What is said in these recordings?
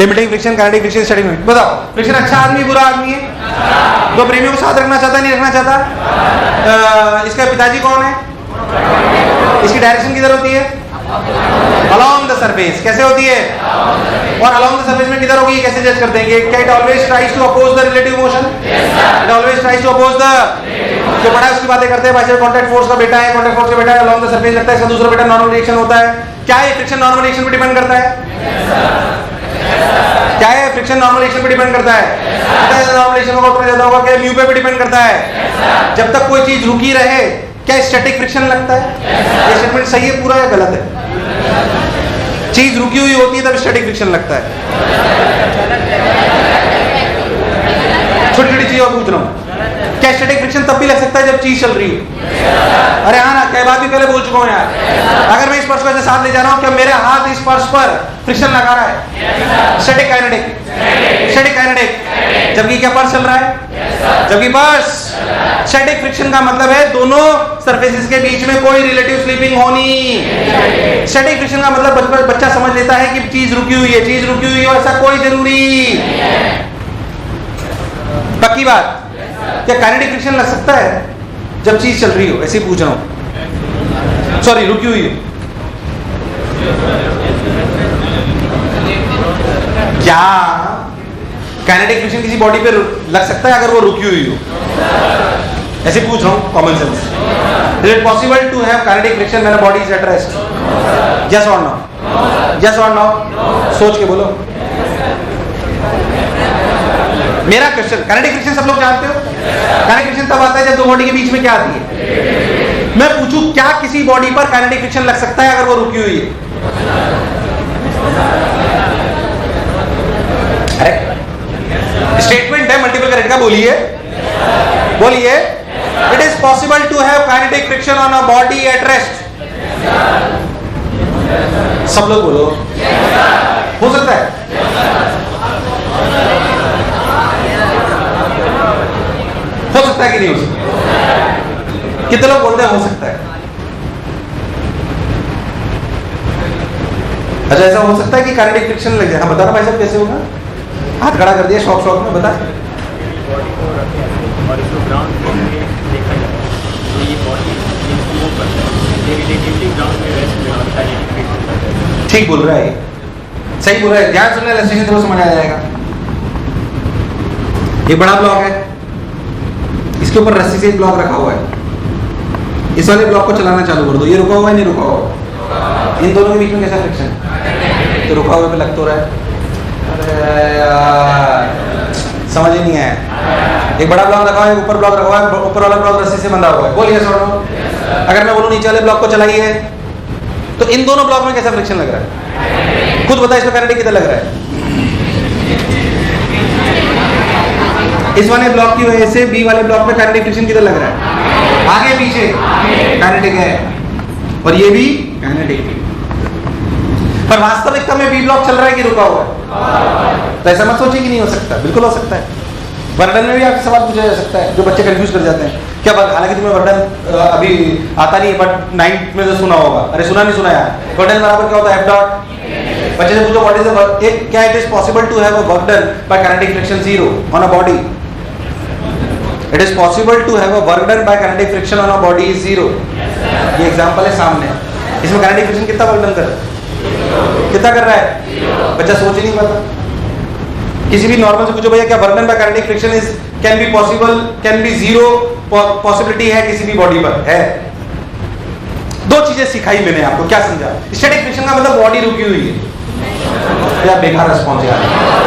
Limiting friction, kinetic friction, static friction. बताओ friction अच्छा आदमी बुरा आदमी है? दो प्रेमियों को साथ रखना चाहता है नहीं रखना चाहता? इसका पिताजी कौन है? इसकी डायरेक्शन किधर होती है? Along the surface. कैसे होती है? और अलोंग द सरफेस में किधर होगी? कैसे जज करते हैं कि क्या it always tries to oppose the relative motion? It always tries to oppose the, जो बड़ा है उसकी बातें करते हैं, वैसे कांटेक्ट फोर्स का बेटा है, कांटेक्ट फोर्स का बेटा है, अलोंग द सरफेस लगता है, इसका दूसरा बेटा नॉर्मल रिएक्शन होता है। क्या है फ्रिक्शन नॉर्मल रिएक्शन पे डिपेंड करता है? क्या है फ्रिक्शन नॉर्मल रिएक्शन पे डिपेंड करता है? नॉर्मल रिएक्शन का उत्तर ज्यादा होगा क्या? म्यू पे डिपेंड करता है। जब तक कोई चीज रुकी रहे क्या स्टैटिक फ्रिक्शन लगता है? ये स्टेटमेंट सही है पूरा या गलत है? चीज रुकी हुई होती है तब स्टैटिक फ्रिक्शन लगता है। छोटी छोटी चीज और पूछ रहा हूँ, क्या स्टैटिक फ्रिक्शन तब भी लग सकता है जब चीज चल रही हो? अरे हाँ ना, कई बात भी पहले बोल चुका हूँ यार। अगर मैं इस पर्स को ऐसे साथ ले जा रहा हूँ, क्या मेरा हाथ इस पर्स पर फ्रिक्शन लगा रहा है? Static kinetic, static kinetic. जबकि क्या पर्स चल रहा है? जबकि पर्स। स्टैटिक फ्रिक्शन का मतलब है दोनों सरफेसेस के बीच में कोई रिलेटिव स्लिपिंग होनी। स्टैटिक फ्रिक्शन का मतलब बच्चा समझ लेता है कि चीज रुकी हुई है, चीज रुकी हुई है, ऐसा कोई जरूरी। पक्की बात? क्या काइनेटिक फ्रिक्शन लग सकता है जब चीज चल रही हो? ऐसे ही पूछ रहा हूं, सॉरी रुकी हुई हो। क्या काइनेटिक फ्रिक्शन किसी बॉडी पे लग सकता है अगर वो रुकी हुई हो? ऐसे पूछ रहा हूं, common sense. Is it possible to have kinetic friction when a body is at rest? Yes और नो? यस और नो? सोच के बोलो। मेरा क्वेश्चन, काइनेटिक फ्रिक्शन सब लोग जानते हो? काइनेटिक फ्रिक्शन तब आता है जब दो बॉडी के बीच में क्या आती है? मैं पूछूं क्या किसी बॉडी पर काइनेटिक फ्रिक्शन लग सकता है अगर वो रुकी हुई है? अरे स्टेटमेंट है मल्टीपल करेक्ट का, बोलिए बोलिए। It is possible to have kinetic friction on a body at rest. सब लोग बोलो। हो सकता है? हो सकता है कि नहीं हो सकता? कितने लोग बोलते हैं हो सकता है? अच्छा ऐसा हो सकता है कि काइनेटिक फ्रिक्शन लग जाए? हाँ बताना भाई साहब कैसे होगा? हाथ खड़ा कर दिया शौक शौक में, बता। ठीक बोल रहा है, सही बोल रहा है। ध्यान सुनना, इलस्ट्रेशन थोड़ा समझ आ जाएगा। ये बड़ा ब्लॉक है, इसके ऊपर रस्सी से एक ब्लॉक रखा हुआ है। इस वाले ब्लॉक को चलाना चालू कर दो। ये रुका हुआ है नहीं रुका हुआ? इन दोनों के बीच में कैसा फ्रिक्शन? तो रुका हुआ पे लग तो रहा है। अरे यार समझ ही नहीं आया। एक बड़ा ब्लॉक रखा है, ऊपर ब्लॉक रखा हुआ है, ऊपर वाला ब्लॉक रस्सी से बंधा हुआ है। बोलिए सर, अगर मैं बोलूं नीचे वाले ब्लॉक को चलाइए तो इन दोनों ब्लॉक में कैसा फ्रिक्शन लग रहा है? खुद बता, इसमें काइनेटिक किधर लग रहा है? इस वाले ब्लॉक की वजह से बी वाले ब्लॉक में काइनेटिक फ्रिक्शन किधर लग रहा है? आगे पीछे काइनेटिक है, और ये भी काइनेटिक। पर वास्तविकता में बी ब्लॉक चल रहा है कि रुका हुआ है? तो ऐसा मत सोचिए कि नहीं हो सकता, बिल्कुल हो सकता है। वर्णन में भी आपसे सवाल पूछा जा सकता है, जो बच्चे कंफ्यूज कर जाते हैं। क्या हालांकि तुम्हें वर्णन अभी आता नहीं, बट 9th में तो सुना होगा। अरे सुना नहीं सुना यार? वर्णन बराबर क्या होता है? F dot. बच्चे से पूछो व्हाट इज द वर्क, क्या it is possible to have a work done by kinetic friction 0 on a body? It is possible to have a work done by kinetic friction on a body is 0। ये example है सामने। इसमें kinetic friction कितना work done कर रहा है? कितना कर रहा है? बच्चा सोच ही नहीं पाता। किसी भी नॉर्मल से पूछो भैया क्या work done by kinetic friction is can be possible, can be 0 possibility है किसी भी बॉडी पर? है। दो चीजें सिखाई मैंने आपको, क्या समझा? स्टैटिक फ्रिक्शन का मतलब बॉडी रुकी हुई है। क्या बेकार रिस्पॉन्स यार।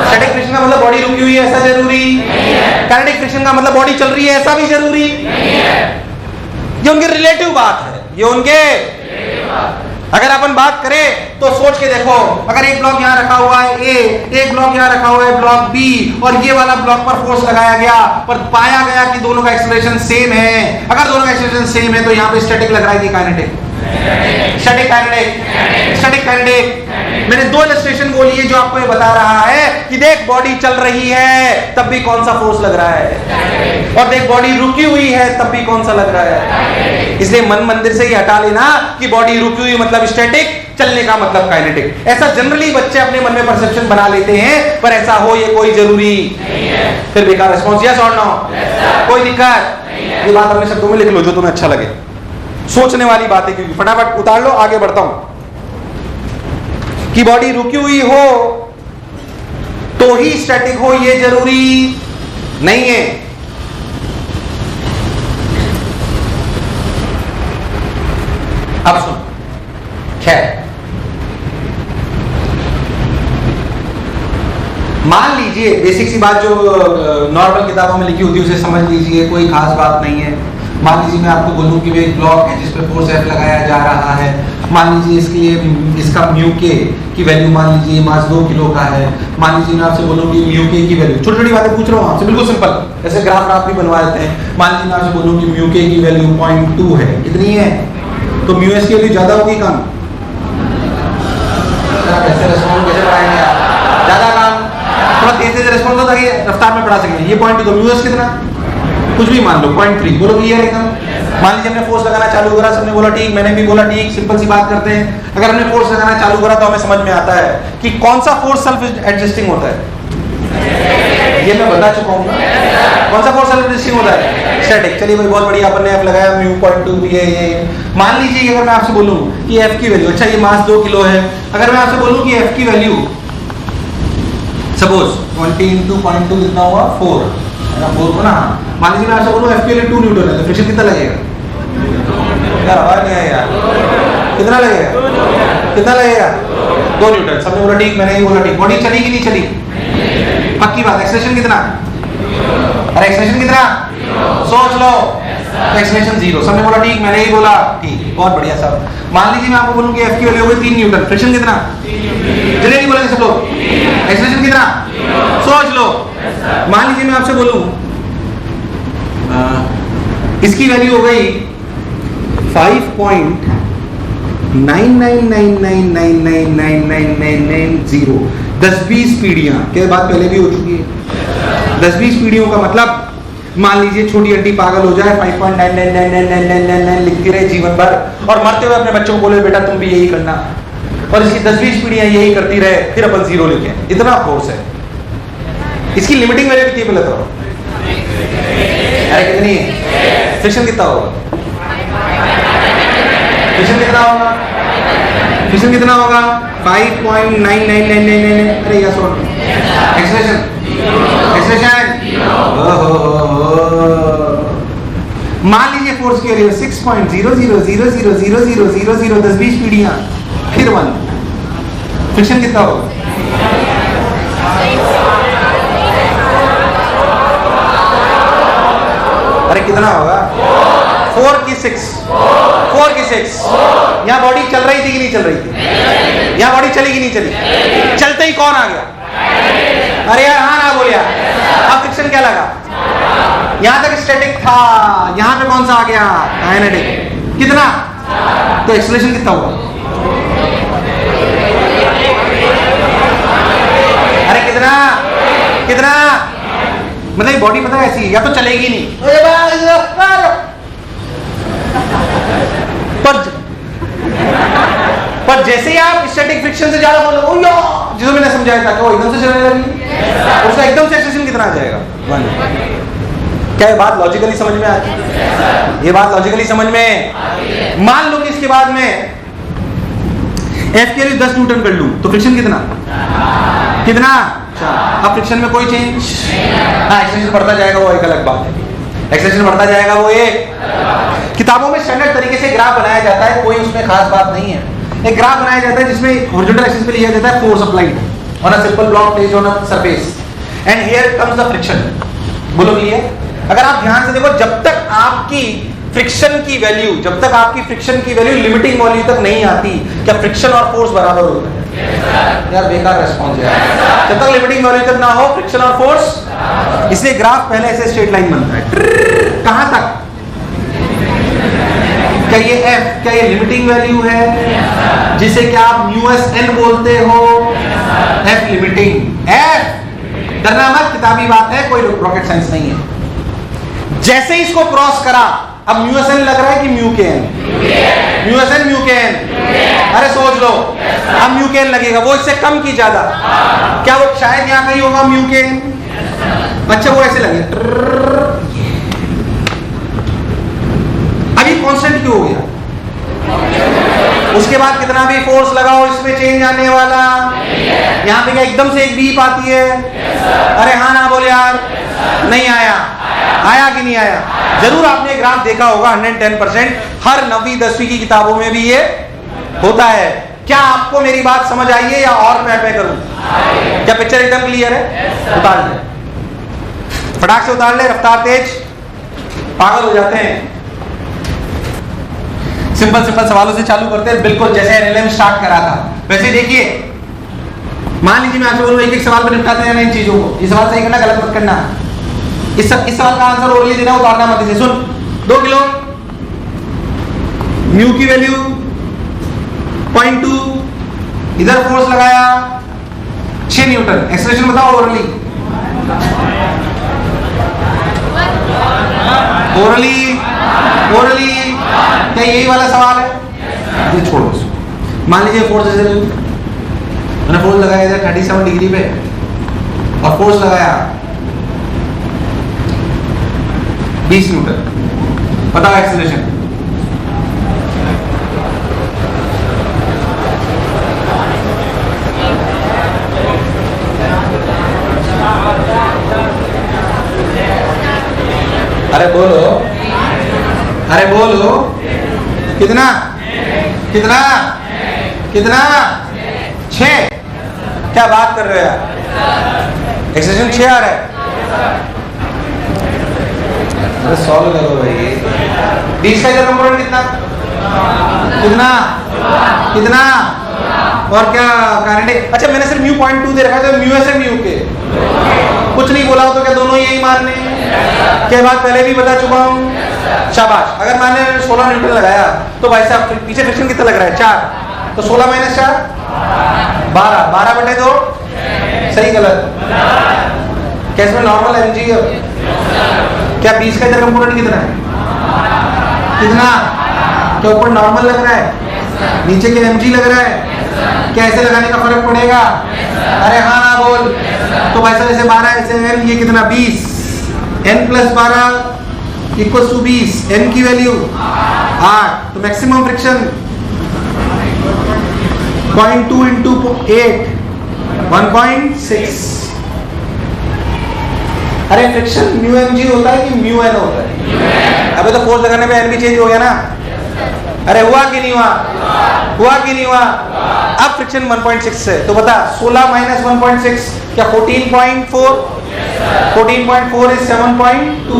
स्टैटिक फ्रिक्शन का मतलब बॉडी रुकी हुई है, ऐसा जरूरी नहीं है। काइनेटिक फ्रिक्शन का मतलब बॉडी चल रही है, ऐसा भी जरूरी नहीं है। ये उनकी रिलेटिव बात है, ये उनके। अगर अपन बात करें तो सोच के देखो, अगर एक ब्लॉक यहाँ रखा हुआ है ए, एक ब्लॉक यहाँ रखा हुआ है ब्लॉक बी, और ये वाला ब्लॉक पर फोर्स लगाया गया, पर पाया गया कि दोनों का एक्सेलरेशन सेम है। अगर दोनों का एक्सेलरेशन सेम है तो यहाँ पे स्टैटिक लग रहा है कि kinetic? Static kinetic, static kinetic. मैंने दो इलस्ट्रेशन बोली है जो आपको ये बता रहा है कि देख बॉडी चल रही है तब भी कौन सा फोर्स लग रहा है, और देख बॉडी रुकी हुई है तब भी कौन सा लग रहा है। इसलिए मन मंदिर से ही हटा लेना कि बॉडी रुकी हुई मतलब स्टैटिक, चलने का मतलब काइनेटिक। ऐसा जनरली बच्चे अपने मन में परसेप्शन बना लेते हैं, पर ऐसा हो ये कोई जरूरी नहीं है। फिर बेकार रिस्पॉन्स, यस और नो, कोई दिक्कत? ये बात अपने शब्दों में लिख लो जो तुम्हें अच्छा लगे, सोचने वाली बात है, क्योंकि फटाफट उतार लो, आगे बढ़ता हूं। कि बॉडी रुकी हुई हो तो ही स्टैटिक हो ये जरूरी नहीं है। अब सुन, खैर मान लीजिए बेसिक सी बात जो नॉर्मल किताबों में लिखी होती है उसे समझ लीजिए, कोई खास बात नहीं है। मान लीजिए मैं आपको बोलूं कि एक ब्लॉक है जिस पर फोर्स F लगाया जा रहा है, मान लीजिए इसके लिए इसका म्यू के की वैल्यू मान लीजिए मास 2 किलो का है। मान लीजिए मैं आपसे बोलूं कि म्यू के की वैल्यू, छोटी छोटी बातें पूछ रहा हूँ आपसे, बिल्कुल सिंपल, ऐसे ग्राफ भी बनवा देते हैं। मान लीजिए मैं आपसे बोलूं कि म्यू के की वैल्यू 0.2 है, कितनी है? तो म्यू एस की वैल्यू ज्यादा होगी कम? कैसे रेस्पॉन्ड कैसे बढ़ाएंगे आप? ज्यादा काम, थोड़ा तेज रेस्पॉन्स हो ताकि रफ्तार में बढ़ा सकें। ये 0.2, तो म्यू एस कितना? कुछ भी मान लो 0.3, बोलो क्लियर एकदम। मान लीजिए हमने फोर्स लगाना चालू करा, सबने बोला ठीक, मैंने भी बोला ठीक, सिंपल सी बात करते हैं। अगर हमने फोर्स लगाना चालू करा तो हमें समझ में आता है कि कौन सा फोर्स सेल्फ एडजस्टिंग होता है, ये मैं बता चुका हूँ। कौन सा फोर्स सेल्फ एडजस्टिंग होता है? स्टैटिक। चलिए भाई बहुत बढ़िया, अपन ने F लगाया, म्यू 0.2 ये। मान लीजिए अगर मैं आपसे बोलूं कि F की वैल्यू, अच्छा ये मास 2 किलो है, अगर मैं आपसे बोलूं कि F की वैल्यू सपोज 20 × 0.2 कितना हुआ? 4 को ना। मान लीजिए मैं आपसे बोलूं F के लिए 2 न्यूटन है, तो फ्रिक्शन कितना लगेगा? यार आवाज नहीं आया यार, कितना लगेगा? कितना लगेगा? 2 न्यूटन। सबने बोला ठीक, मैंने ही बोला ठीक। बॉडी चली कि नहीं चली? पक्की बात। एक्सेलरेशन कितना? अरे एक्सेलरेशन कितना? सोच लो। एक्सेलरेशन 0। सबने बोला ठीक, मैंने ही बोला ठीक, बहुत बढ़िया साहब। मान लीजिए मैं आपको बोलूं कि F की वैल्यू हो गई 3 न्यूटन, फ्रिक्शन कितना? चलिए नहीं बोलेंगे सब लोग। एक्सेलरेशन कितना? सोच लो। मान लीजिए मैं आपसे बोलूं इसकी वैल्यू हो गई 5.999999999990। 10-20 पीढ़ियां के बाद पहले भी हो चुकी है। 10-20 पीढ़ियों का मतलब मान लीजिए छोटी अंटी पागल हो जाए, 5.99999999 लिखती रहे जीवन भर, और मरते हुए अपने बच्चों को बोले बेटा तुम भी यही करना, और इसकी 10-20 पीढ़ियां यही करती रहे, फिर अपन 0 लिखें। इतना फोर्स है। इसकी लिमिटिंग वैल्यू कितनी पहले तो? अरे कितनी है? फ्रिक्शन कितना होगा? फ्रिक्शन कितना होगा? फ्रिक्शन कितना होगा? 5.999999। अरे यस और एक्सेलरेशन, एक्सेलरेशन मान लीजिए फोर्स की वैल्यू 6.00000000 10-20 पीढ़ियां, फिर 1। फ्रिक्शन कितना होगा? अरे कितना होगा? 4 की 6। यहाँ बॉडी चल रही थी कि नहीं चल रही थी? यहाँ बॉडी चली कि नहीं चली? चलते ही कौन आ गया? अरे यार हाँ ना बोलिया। अब फ्रिक्शन क्या लगा? यहाँ तक स्टैटिक था, यहाँ पे कौन सा आ गया? काइनेटिक। कितना? तो एक्सेलरेशन कितना हुआ? अरे कितना? कितना? मतलब बॉडी पता है ऐसी, या तो चलेगी नहीं, पर जैसे ही आप स्टैटिक फ्रिक्शन से ज्यादा बोलो, ओ यार जिसको मैंने समझाया था कि वो एकदम से चलने लगी, उसका एकदम से एक्सेलरेशन कितना आ जाएगा? 1। क्या ये बात लॉजिकली समझ में आती है? ये बात लॉजिकली समझ में? मान लो कि इसके बाद में F के लिए 10 न्यूटन कर लूं, तो फ्रिक्शन कितना? कितना? अब फ्रिक्शन में कोई चेंज? हाँ, एक्सेलरेशन बढ़ता जाएगा, वो एक अलग बात है। एक्सेलरेशन बढ़ता जाएगा, वो एक। किताबों में स्टैंडर्ड तरीके से ग्राफ बनाया जाता है, कोई उसमें खास बात नहीं है। एक ग्राफ बनाया जाता है जिसमें हॉरिजॉन्टल एक्सिस पे लिया जाता है force applied on a simple block placed on a surface, and here comes the friction. बोलो क्लियर? अगर आप ध्यान से देखो, जब तक आपकी फ्रिक्शन की वैल्यू लिमिटिंग वैल्यू तक नहीं आती, क्या फ्रिक्शन और फोर्स बराबर होता है? यार बेकार रेस्पॉन्स है। जब तक लिमिटिंग वैल्यू तक ना हो फ्रिक्शन और फोर्स, इसलिए ग्राफ पहले ऐसे स्ट्रेट लाइन बनता है। कहां तक? क्या ये F, क्या ये लिमिटिंग वैल्यू है जिसे क्या आप μSN बोलते हो? F limiting. F डरना मत, किताबी बात है, कोई रॉकेट साइंस नहीं है। जैसे ही इसको क्रॉस करा, अब μSN लग रहा है कि μKN? μSN μKN। अरे सोच लो, अब म्यूकेन लगेगा, वो इससे कम की ज्यादा, क्या वो शायद यहाँ कहीं होगा म्यूकेन? अच्छा वो ऐसे लगे, अभी कांस्टेंट क्यों हो गया? उसके बाद कितना भी फोर्स लगाओ इसमें चेंज आने वाला यहाँ पे क्या एकदम से एक बीप आती है? अरे हाँ ना बोले यार, नहीं आया, आया कि नहीं आया? जरूर आपने ग्राफ देखा होगा, 110% हर 9वीं 10वीं की किताबों में भी ये होता है। क्या आपको मेरी बात समझ आई है या और मैं करूं? क्या पिक्चर एकदम क्लियर है? उतार ले, फटाक से उतार ले, रफ्तार तेज, पागल हो जाते हैं। सिंपल सिंपल सवालों से चालू करते हैं, बिल्कुल जैसे एनएलएम स्टार्ट करा था वैसे। देखिए मान लीजिए मैं आपसे बोलूं एक एक सवाल पर निपटाते हैं ना इन चीजों को, ये सवाल सही करना, गलत मत करना। इस सवाल का आंसर ओरली देना, उतारना मत इसे। सुन, 2 किलो, म्यू की वैल्यू 0.2, इधर फोर्स लगाया 6 न्यूटन, एक्सेलरेशन बताओ ओरली। ओरली क्या यही वाला सवाल है? ये छोड़ो इसको। मान लीजिए फोर्स जैसे मैंने फोर्स लगाया इधर 37 डिग्री पे और फोर्स लगाया 20 न्यूटन, बताओ एक्सेलरेशन। अरे बोलो, अरे बोलो, कितना कितना कितना? 6। क्या बात कर रहे हो यार, एक्सेलरेशन 6 आ रहा है। अरे सॉल्व करो भाई। 20 का इधर कंपोनेंट कितना कितना कितना? और क्या काइनेटिक? अच्छा मैंने सिर्फ म्यू 0.2 दे रखा है, तो म्यू ऐसे म्यू के कुछ नहीं बोला हो तो क्या दोनों यही मानने? क्या बात पहले भी बता चुका हूँ। शाबाश। अगर मैंने 16 न्यूटन लगाया तो भाई साहब पीछे फ्रिक्शन कितना लग रहा है? 4, तो 16 - 4 12, 12/2 सही गलत? क्या इसमें नॉर्मल एमजी है? क्या 20 का इधर कंपोनेंट कितना है? कितना? क्या ऊपर नॉर्मल लग रहा है, नीचे के एमजी लग रहा है? क्या ऐसे लगाने का फर्क पड़ेगा? अरे हाँ ना बोल। तो भाई साहब ऐसे 12 ऐसे एन, ये कितना 20, n + 12 = 20, n की वैल्यू 8, तो मैक्सिमम फ्रिक्शन 0.2 × 8 1.6। अरे फ्रिक्शन म्यू mg होता है कि म्यू n होता है? अबे तो फोर्स लगाने पे n भी चेंज हो गया ना। अरे हुआ कि नहीं हुआ? हुआ कि नहीं हुआ? अब फ्रिक्शन 1.6 है, तो बता 16 - 1.6 क्या 14.4? 14.4 is 7.2,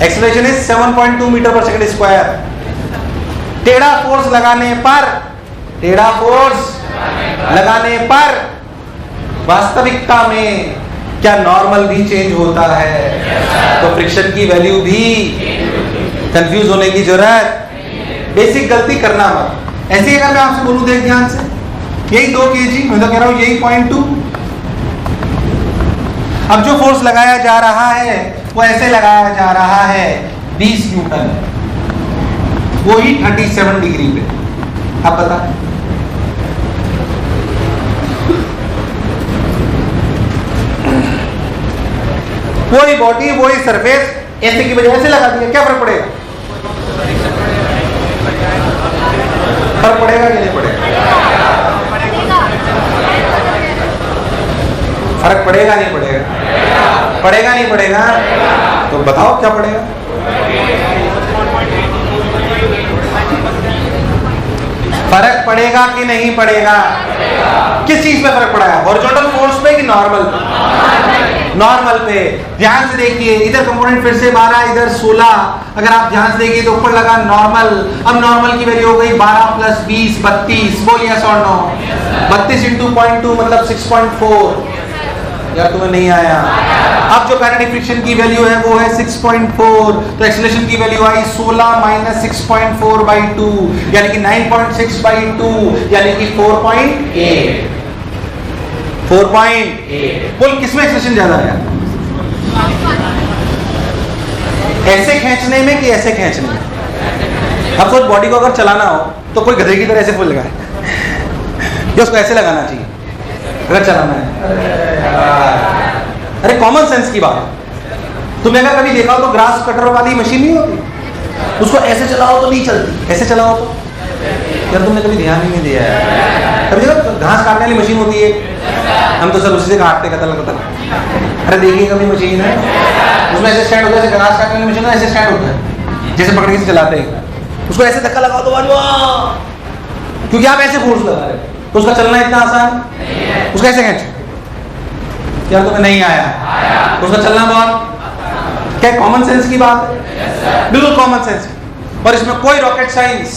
एक्सेलरेशन इज 7.2 मीटर/सेकंड²। टेढ़ा फोर्स लगाने पर वास्तविकता में क्या नॉर्मल भी चेंज होता है? तो फ्रिक्शन की वैल्यू भी, कंफ्यूज होने की जरूरत, बेसिक गलती करना मत। ऐसे ही अगर मैं आपसे बोलूं, देख ध्यान से, यही 2 kg, मैं तो कह रहा हूं यही 0.2। अब जो फोर्स लगाया जा रहा है वो ऐसे लगाया जा रहा है 20 न्यूटन, वो ही 37 डिग्री पे। अब बता, वही बॉडी वही सरफेस ऐसे की बजाय ऐसे लगा दिया, क्या फर्क पड़ेगा? फर्क पड़ेगा कि नहीं पड़ेगा? फर्क पड़ेगा नहीं पड़ेगा? पड़ेगा नहीं पड़ेगा? तो बताओ क्या पड़ेगा? फर्क पड़ेगा कि नहीं पड़ेगा? किस चीज पे फर्क पड़ा है? हॉरिजॉन्टल फोर्स पे कि नॉर्मल? नॉर्मल पे। ध्यान से देखिए, इधर कंपोनेंट फिर से 12, इधर 16। अगर आप ध्यान से देखिए तो ऊपर लगा नॉर्मल। अब नॉर्मल की वैल्यू हो गई 12 + 20 32। बोल यस और नो? 32 × 0.2 मतलब 6.4। यार तुम्हें नहीं आया? अब जो काइनेटिक फ्रिक्शन की वैल्यू है वो है 6.4, तो एक्सेलरेशन की वैल्यू आई 16 - 6.4/2 यानी कि 9.6/2 यानी कि 4.8। 4.8। बोल किसमें एक्सेलरेशन ज्यादा है? ऐसे खींचने में कि ऐसे खींचने में? अब सोच बॉडी को अगर चलाना हो तो कोई गधे की तरह ऐसे फुल लगाए या उसको ऐसे लगाना चाहिए अगर चलाना है। अरे कॉमन सेंस की बात। तुमने अगर कभी देखा हो तो ग्रास कटर वाली मशीन नहीं होती, उसको ऐसे चलाओ तो नहीं चलती, ऐसे चलाओ तो। यार तुमने कभी ध्यान ही नहीं दिया है। कभी देखो घास काटने वाली मशीन होती है, हम तो सर उसी से काटते कतल कतल। अरे देखिए कभी मशीन है उसमें ऐसे स्टैंड होता है, जैसे घास काटने वाली मशीन है ऐसे स्टैंड होता है, जैसे पकड़ के चलाते हैं। उसको ऐसे धक्का लगाओ तो क्योंकि आप ऐसे फोर्स लगा रहे हो तो उसका चलना इतना आसान। उसका ऐसे खींचो, यार तुम्हें नहीं आया तो उसका चलना बहुत क्या कॉमन सेंस की बात है, बिल्कुल कॉमन सेंस। और इसमें कोई रॉकेट साइंस।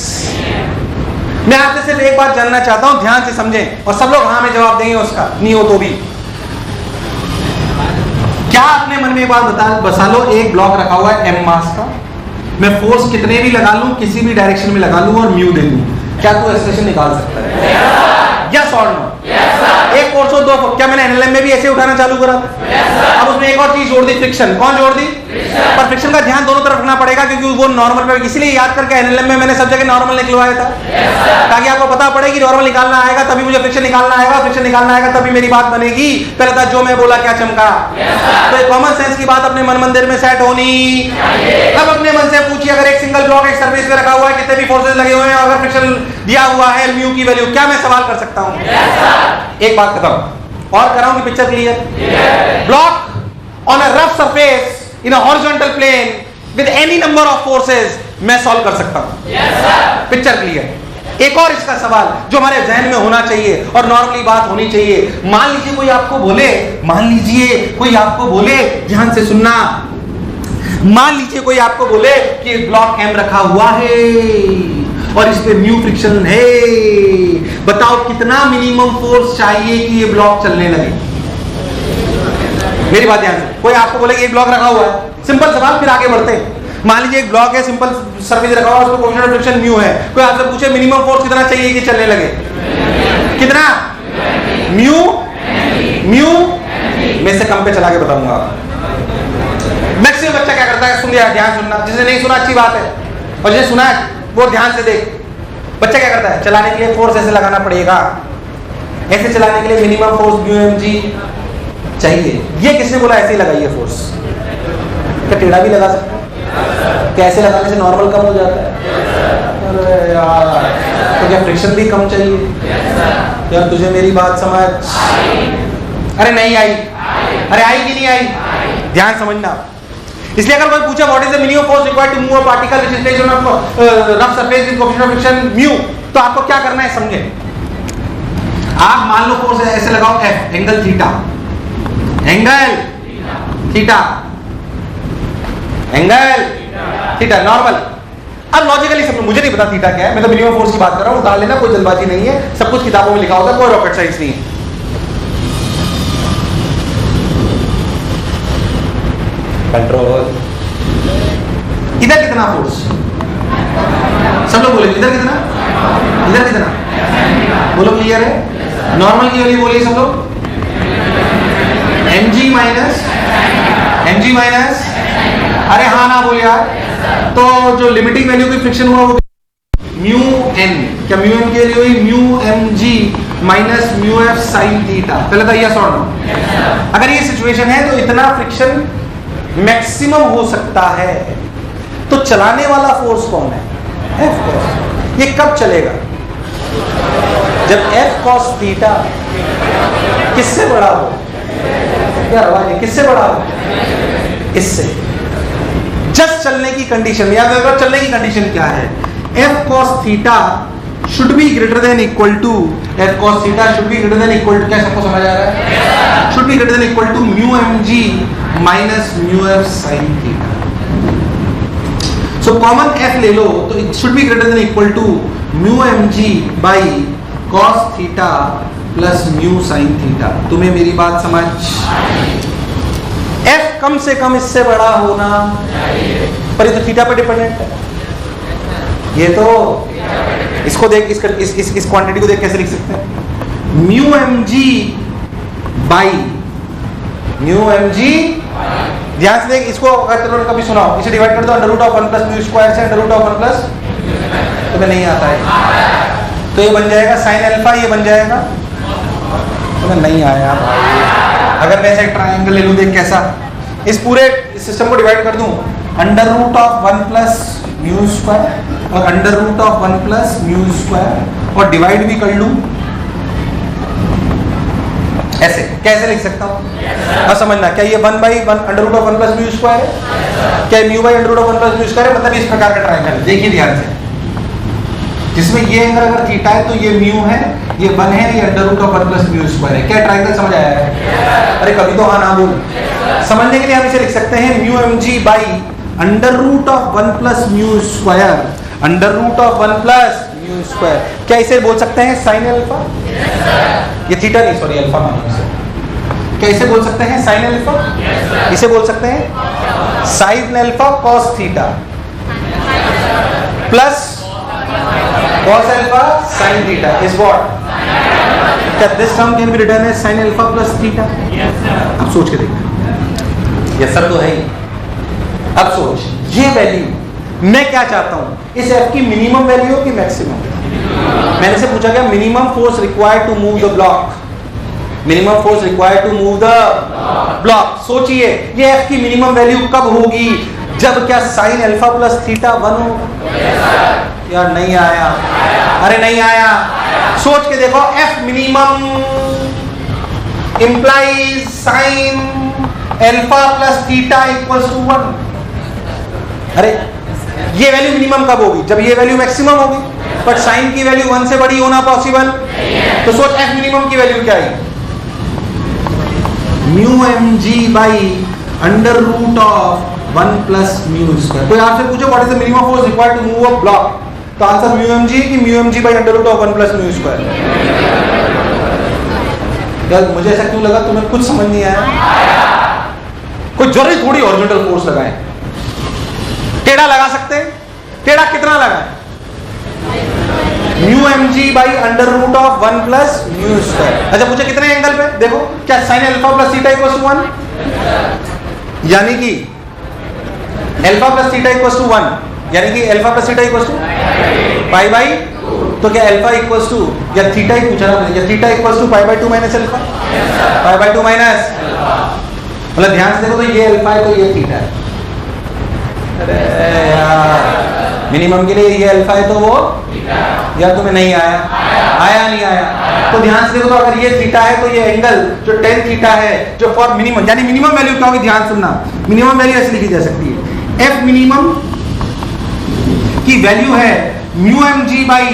मैं आपसे सिर्फ एक बात जानना चाहता हूं, ध्यान से समझें और सब लोग हाँ में जवाब देंगे उसका, नहीं हो तो भी। क्या अपने मन में एक बात बसा लो, एक ब्लॉक रखा हुआ है m मास का, मैं फोर्स कितने भी लगा लूं, किसी भी डायरेक्शन में लगा लूं और म्यू दे दूं, क्या तू एक्सप्रेशन निकाल सकता है? यस और नो? एक फोर्स और दो फोर्स। क्या मैंने एनएलएम में भी ऐसे उठाना चालू करा? अब उसमें एक और चीज जोड़ दी, फ्रिक्शन। कौन जोड़ दी? पर फ्रिक्शन का ध्यान दोनों तरफ रखना पड़ेगा क्योंकि वो नॉर्मल पे, इसलिए याद करके एनएलएम में मैंने सब जगह नॉर्मल निकलवाया था ताकि आपको पता पड़े कि नॉर्मल निकालना आएगा तभी मुझे फ्रिक्शन निकालना आएगा, फ्रिक्शन निकालना आएगा तभी मेरी बात बनेगी। पहले था जो मैं बोला क्या चमका। तो एक कॉमन सेंस की बात अपने मन मंदिर में सेट होनी। अब अपने मन से पूछिए, अगर एक सिंगल ब्लॉक एक सर्विस में रखा हुआ है, कितने भी फोर्सेस लगे हुए हैं, अगर फ्रिक्शन दिया हुआ है म्यू की वैल्यू, क्या मैं सवाल कर सकता हूं? एक बात खत्म और कराऊं कि picture clear? Block on a rough surface in a horizontal plane with any number of forces मैं सॉल्व कर सकता हूं। Picture clear? एक और इसका सवाल जो हमारे जहन में होना चाहिए और नॉर्मली बात होनी चाहिए, मान लीजिए कोई आपको बोले, ध्यान से सुनना, मान लीजिए कोई आपको बोले कि एक ब्लॉक एम रखा हुआ है और इस पे म्यू फ्रिक्शन है, बताओ कितना मिनिमम फोर्स चाहिए कि ये ब्लॉक चलने लगे? मेरी बात ध्यान से, कोई आपको बोले कि एक ब्लॉक रखा हुआ है, सिंपल सवाल, फिर आगे बढ़ते हैं। मान लीजिए एक ब्लॉक है, सिंपल सर्फेस रखा हुआ है, उसको कोएफिशिएंट ऑफ फ्रिक्शन म्यू है, कोई आपसे पूछे मिनिमम फोर्स कितना चाहिए कि चलने लगे? कितना? म्यू में से कम पे चला के बताऊंगा। मैक्सिमम बच्चा क्या करता है, सुन लिया, ध्यान सुनना, जिसने नहीं सुना अच्छी बात है और जिसने सुना है वो ध्यान से देख। बच्चा क्या करता है, चलाने के लिए फोर्स ऐसे लगाना पड़ेगा, ऐसे चलाने के लिए मिनिमम फोर्स म्यू mg चाहिए। ये किसने बोला ऐसे ही लगाइए फोर्स? क्या टेढ़ा भी लगा सकते हैं? कैसे लगाने से नॉर्मल कम हो जाता है? अरे यार, तो क्या फ्रिक्शन भी कम चाहिए? यार तुझे मेरी बात समझ? अरे नहीं आई? अरे आई कि नहीं आई? ध्यान समझना। इसलिए अगर कोई पूछे what is the minimum force required to move a particle which is placed on a rough surface with coefficient of friction mu, तो आपको क्या करना है समझे। आप मान लो फोर्स ऐसे लगाओ F, एंगल थीटा, नॉर्मल। अब लॉजिकली समझो, मुझे नहीं पता थीटा क्या है, मैं तो मिनिमम फोर्स की बात कर रहा हूं, उतार लेना, कोई जल्दबाजी नहीं है, सब कुछ किताबों में लिखा होता है, कोई रॉकेट साइंस नहीं है। कंट्रोल। इधर कितना फोर्स? सब लोग बोले इधर कितना, इधर कितना, बोलो क्लियर है? नॉर्मल की वैल्यू बोलिए सब लोग, mg माइनस, अरे हाँ ना बोल यार। तो जो लिमिटिंग वैल्यू की फ्रिक्शन हुआ वो म्यू n, क्या म्यू n की वैल्यू हुई mu mg minus mu f sin theta. पहले था यस और नो? अगर ये सिचुएशन है तो इतना फ्रिक्शन मैक्सिमम हो सकता है। तो चलाने वाला फोर्स कौन है? F cos। ये कब चलेगा? जब F cos थीटा किससे बड़ा हो? क्या आवाज है? किससे बड़ा हो? इससे। जस्ट चलने की कंडीशन, याद रखो चलने की कंडीशन क्या है? F cos theta should be greater than equal to, F cos theta should be greater than equal to, क्या सबको समझ आ रहा है? Should be greater than equal to mu mg minus mu f sin theta. So common F ले लो तो it should be greater than equal to mu mg by cos theta plus mu sin theta. तुम्हें मेरी बात समझ? F कम से कम इससे बड़ा होना चाहिए, पर ये तो थीटा पर डिपेंडेंट है। ये तो इसको देख, इस क्वांटिटी को देख कैसे लिख सकते हैं? Mu mg by mu mg, ध्यान से देख, इसको अगर कभी सुनाओ, इसे डिवाइड कर दो under root of 1 plus mu square से अंडर रूट ऑफ 1 प्लस तुम्हें नहीं आता है? तो ये बन जाएगा साइन अल्फा, ये बन जाएगा, तुम्हें नहीं आया भाई। अगर मैं ऐसे ट्राइंगल ले लूँ, देख कैसा, इस पूरे सिस्टम को डिवाइड कर दूं, under root of 1 plus mu square और under root of 1 plus mu square, और डिवाइड भी कर लूं ऐसे। कैसे लिख सकता हूँ? अब समझना, क्या ये 1/1 under root of 1 plus mu square है? क्या mu by under root of 1 plus mu square है? मतलब इस प्रकार का ट्राइंगल, देखिए ध्यान से, जिसमें ये एंगल अगर थीटा है तो ये म्यू है, ये 1 है, ये under root of 1 plus mu square है। क्या ट्राइंगल समझ आया है? अरे कभी तो हाँ ना बोल। समझने के लिए हम इसे लिख सकते हैं mu M G by under root of 1 plus mu square, under root of 1 plus mu square. क्या इसे बोल सकते हैं साइन अल्फा? ये थीटा नहीं, सॉरी अल्फा मानो इसे। क्या इसे बोल सकते हैं साइन अल्फा? इसे बोल सकते हैं sine alpha cos theta plus cos alpha sin theta is what? क्या this term can be written as sin alpha plus theta? Yes sir. अब सोच के देखो, yes sir तो है ही। अब सोच, ये वैल्यू मैं क्या चाहता हूँ, इस f की मिनिमम वैल्यू हो कि मैक्सिमम? मैंने से पूछा गया minimum force required to move the block, minimum force required to move the block. सोचिए ये f की मिनिमम वैल्यू कब होगी? जब क्या साइन अल्फा प्लस थीटा 1 हो? यार नहीं आया, अरे नहीं आया। सोच के देखो, F minimum implies sine alpha plus theta equals to 1। अरे ये वैल्यू मिनिमम कब होगी? जब ये वैल्यू मैक्सिमम होगी, बट साइन की वैल्यू 1 से बड़ी होना पॉसिबल। तो सोच एफ मिनिमम की वैल्यू क्या है? Mu M G by under root of 1 plus mu square. कोई आपसे पूछो what is the minimum force required to move a block, तो आंसर म्यू एम जी कि mu M G by under root of 1 plus mu square. यार मुझे ऐसा क्यों लगा तुम्हें कुछ समझ नहीं आया? कोई जरूरी थोड़ी हॉरिजॉन्टल फोर्स लगाए, टेढ़ा लगा सकते हैं। टेढ़ा कितना लगाए? Mu M G by under root of 1 plus mu square. अच्छा पूछे कितने एंगल पे? देखो क्या sine alpha plus theta equals to 1, यानी कि alpha plus theta equals to 1, यानी कि alpha plus theta equals to pi by, तो क्या अल्फा इक्वल्स टू, या थीटा ही पूछा ना, या theta equals to pi by 2 minus alpha, pi by 2 minus, मतलब ध्यान से देखो तो ये अल्फा है तो ये थीटा है। अरे यार मिनिमम के लिए ये अल्फा है तो वो, या तुम्हें नहीं आया? आया नहीं आया? तो ध्यान से देखो, तो अगर ये थीटा है तो ये एंगल जो tan थीटा है जो फॉर मिनिमम, यानी मिनिमम वैल्यू क्या होगी? ध्यान सुनना, मिनिमम वैल्यू ऐसे लिखी जा सकती है, एफ मिनिमम की वैल्यू है mu M G by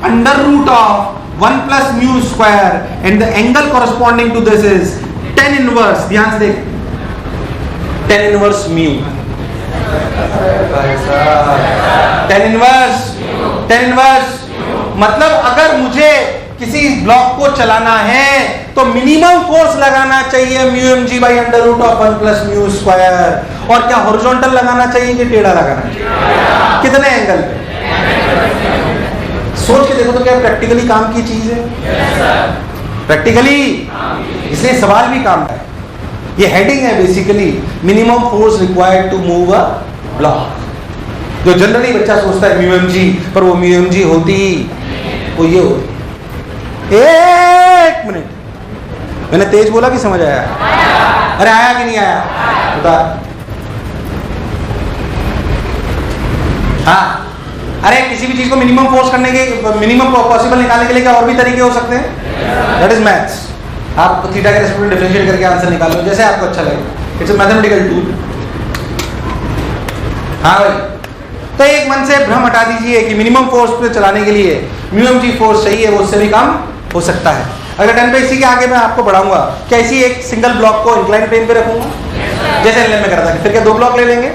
under root of 1 plus mu square and the angle corresponding to this is tan inverse, ध्यान से देख, tan inverse mu, tan inverse, tan inverse. मतलब अगर मुझे किसी ब्लॉक को चलाना है तो मिनिमम फोर्स लगाना चाहिए mu M G by under root of 1 plus mu square. और क्या हॉरिजॉन्टल लगाना चाहिए कि टेढ़ा लगाना चाहिए? कितने एंगल पे? सोच के देखो तो क्या प्रैक्टिकली काम की चीज है? प्रैक्टिकली, इसलिए सवाल भी काम का है। ये हेडिंग है basically minimum force required to move a block. जो जनरली बच्चा सोचता है म्यू एम जी, पर वो म्यू एम जी होती वो ये होती। एक मिनट, मैंने तेज बोला कि समझ आया? अरे आया कि नहीं आया? बता। हाँ, अरे किसी भी चीज को मिनिमम फोर्स करने के, मिनिमम पॉसिबल निकालने के लिए क्या और भी तरीके हो सकते हैं? That is maths. आप थीटा के रेस्पेक्ट में डिफरेंशिएट करके आंसर निकाल लो जैसे आपको अच्छा लगे। It's a mathematical tool. हाँ भाई, तो एक मन से भ्रम हटा दीजिए कि मिनिमम फोर्स पे चलाने के लिए म्यू एम जी फोर्स चाहिए, वो उससे भी कम हो सकता है। अगर टर्न पे इसी के आगे मैं आपको बढ़ाऊंगा, क्या इसी एक सिंगल ब्लॉक को इंक्लाइन प्लेन पे रखूंगा जैसे एलएम में करा था, फिर क्या 2 ब्लॉक ले लेंगे,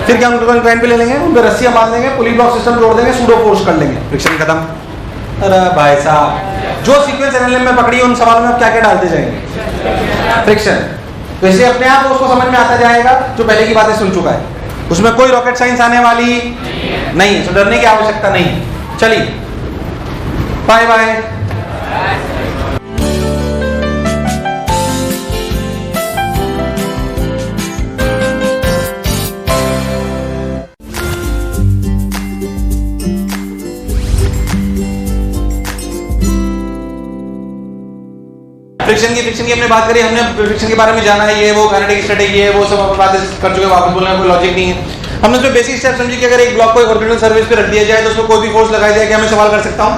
फिर क्या उनको इंक्लाइन पे ले लेंगे, उन पे रस्सियां बांध देंगे, पुली ब्लॉक सिस्टम जोड़ देंगे, सूडो फोर्स कर लेंगे, फ्रिक्शन खत्म। अरे भाई साहब, जो सीक्वेंस एलएम में पकड़ी उन सवालों में आप क्या क्या डालते जाएंगे? फ्रिक्शन। तो इससे अपने आप उसको समझ में आता जाएगा जो पहले की बातें सुन चुका है, उसमें कोई रॉकेट साइंस आने वाली नहीं है, तो डरने की आवश्यकता नहीं। चलिए बाय बाय। फ्रिक्शन की हमने बात करी, हमने फ्रिक्शन के बारे में जाना है, ये वो काइनेटिक स्टैटिक ये वो सब बातें कर चुके, वापस बोलने में कोई लॉजिक नहीं है। हमने उसमें बेसिक स्टेप समझी कि अगर एक ब्लॉक को ओरिजिनल सर्विस पे रख दिया जाए तो उसको कोई भी फोर्स लगाया जाए, क्या मैं सवाल कर सकता हूँ?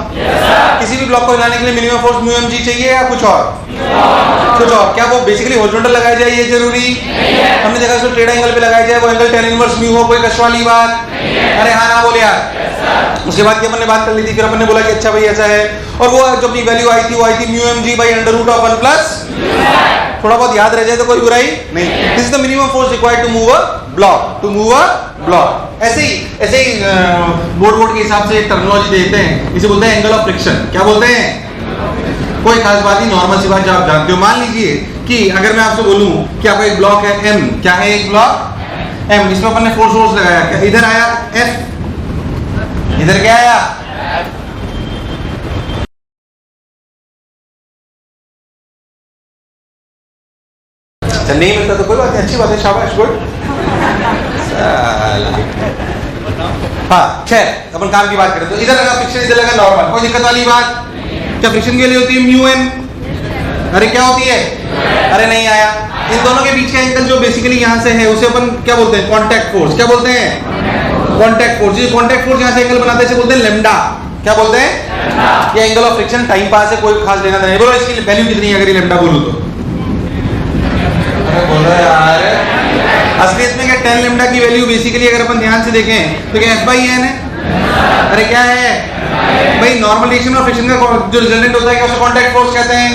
किसी भी ब्लॉक को हिलाने के लिए मिनिमम फोर्स म्यू mg चाहिए या कुछ और? कुछ और? क्या वो बेसिकली हॉरिजॉन्टल लगाया जाए ये जरूरी? हमने देखा उसको टेढ़ा एंगल पे लगाया जाए, वो एंगल tan इनवर्स म्यू हो, कोई कष्ट वाली बात? अरे हाँ ना बोले यार। उसके बाद की हमने बात कर ली थी, फिर हमने बोला कि अच्छा भाई ऐसा है, और वो जो अपनी वैल्यू आई थी वो आई थी mu mg by under root of 1 plus, थोड़ा बहुत याद रह जाए तो कोई बुराई नहीं। This is the minimum force required to move a block, ऐसे ही बोर्ड के हिसाब से एक टर्मिनोलॉजी देते हैं, इसे बोलते हैं एंगल ऑफ फ्रिक्शन। क्या बोलते हैं? कोई खास बात नहीं, नॉर्मल सी बात जो आप जानते हो। मान लीजिए कि अगर मैं आपसे बोलूं कि आपका एक ब्लॉक है M, क्या है एक ब्लॉक M, इसमें अपन ने फोर्स लगाया, क्या इधर आया F, इधर क्या आया? नहीं मिलता तो कोई बात नहीं, अच्छी बात है, शाबाश, गुड। हाँ खैर, अपन काम की बात करें तो इधर लगा फ्रिक्शन, इधर लगा नॉर्मल, कोई दिक्कत वाली बात? क्या फ्रिक्शन के लिए होती है म्यू एन? अरे क्या होती है? अरे नहीं आया। इन दोनों के बीच का एंगल जो बेसिकली यहाँ से है उसे अपन क्या बोलते हैं? Contact force. क्या बोलते हैं? Contact force. ये कांटेक्ट फोर्स यहाँ से एंगल बनाते हैं, इसे बोलते हैं लैम्डा। क्या बोलते हैं? ये angle of friction time pass है, कोई खास लेना नहीं। बोलो इसकी वैल्यू कितनी है अगर ये लैम्डा बोलूं तो? बोल रहा यार, असलियत में क्या tan लैम्डा की वैल्यू बेसिकली अगर अपन ध्यान से देखें तो क्या F बाई N है? अरे क्या है भाई? नॉर्मल रिएक्शन और फ्रिक्शन का जो रिजल्टेंट होता है क्या उसे कांटेक्ट फोर्स कहते हैं?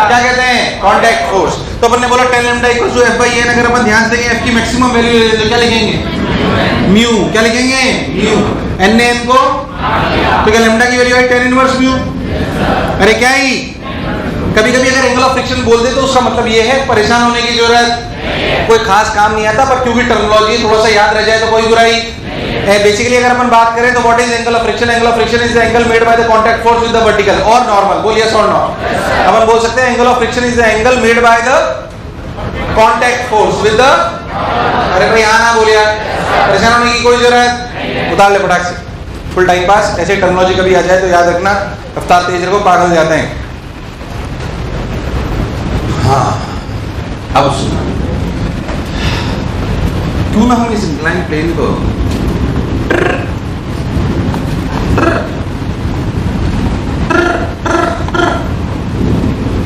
क्या कहते हैं? Contact force. तो अपन ने बोला tan lambda equals to F by N, अगर अपन ध्यान से देखें F की मैक्सिमम वैल्यू तो क्या लिखेंगे? म्यू। क्या लिखेंगे? म्यू। N ने N को, तो क्या लैम्डा की वैल्यू है tan इनवर्स म्यू? अरे क्या ही, कभी कभी अगर एंगल ऑफ फ्रिक्शन बोल दे तो उसका मतलब ये है परेशान होने की जरूरत, कोई खास काम नहीं आता, पर क्योंकि टर्मिनोलॉजी थोड़ा सा याद रह जाए तो कोई बुराई है। बेसिकली अगर अपन बात करें तो what is angle of friction? Angle of friction is the angle made by the contact force with the vertical और नॉर्मल। बोल यस और नो। अपन बोल सकते हैं angle of friction is the angle made by the contact force with the, अरे भाई हाँ ना बोल यार, परेशान होने की कोई जरूरत, उतार ले फटाक से, फुल टाइम पास। ऐसे टर्मिनोलॉजी कभी आ जाए तो याद रखना, रफ्तार तेज रखो, पागल जाते हैं। हाँ अब सुनो, क्यों ना हम इस इंक्लाइन प्लेन को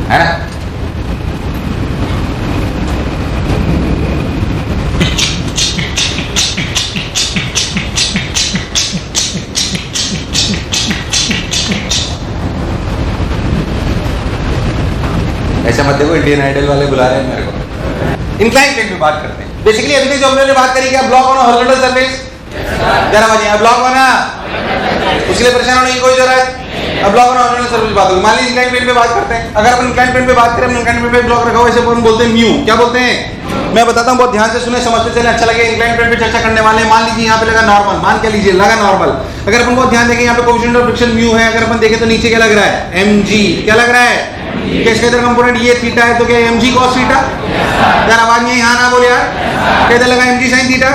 है ना, ऐसा मत देखो इंडियन आइडल वाले बुला रहे हैं मेरे को। इंक्लाइन प्लेन पे बात करते हैं। बेसिकली अभी जो हमने बात करी, क्या ब्लॉक होना हॉरिजॉन्टल सरफेस? जरा बनिए, ब्लॉक होना, उसके लिए परेशान होने की कोई जरूरत। अब ब्लॉक होना हॉरिजॉन्टल सरफेस बात होगी। मान लीजिए इंक्लाइन प्लेन पे बात करते हैं। अगर अपन इंक्लाइन प्लेन पे बात करें, इंक्लाइन प्लेन पे ब्लॉक रखा हुआ, इसे अपन बोलते हैं म्यू। क्या बोलते हैं? मैं बताता हूँ, बहुत ध्यान से सुने, समझते चले, अच्छा लगे। इंक्लाइन प्लेन पे चर्चा करने वाले हैं। मान लीजिए यहाँ पे लगा नॉर्मल, मान क्या लीजिए लगा नॉर्मल। अगर अपन बहुत ध्यान देखें यहाँ पे कोएफिशिएंट ऑफ फ्रिक्शन म्यू है, अगर अपन देखें तो नीचे क्या लग रहा है? mg। क्या लग रहा है? इसका इधर कंपोनेंट ये थीटा है, तो क्या mg cos थीटा? यार आवाज नहीं, हाँ ना बोले यार, क्या इधर लगा mg sin थीटा?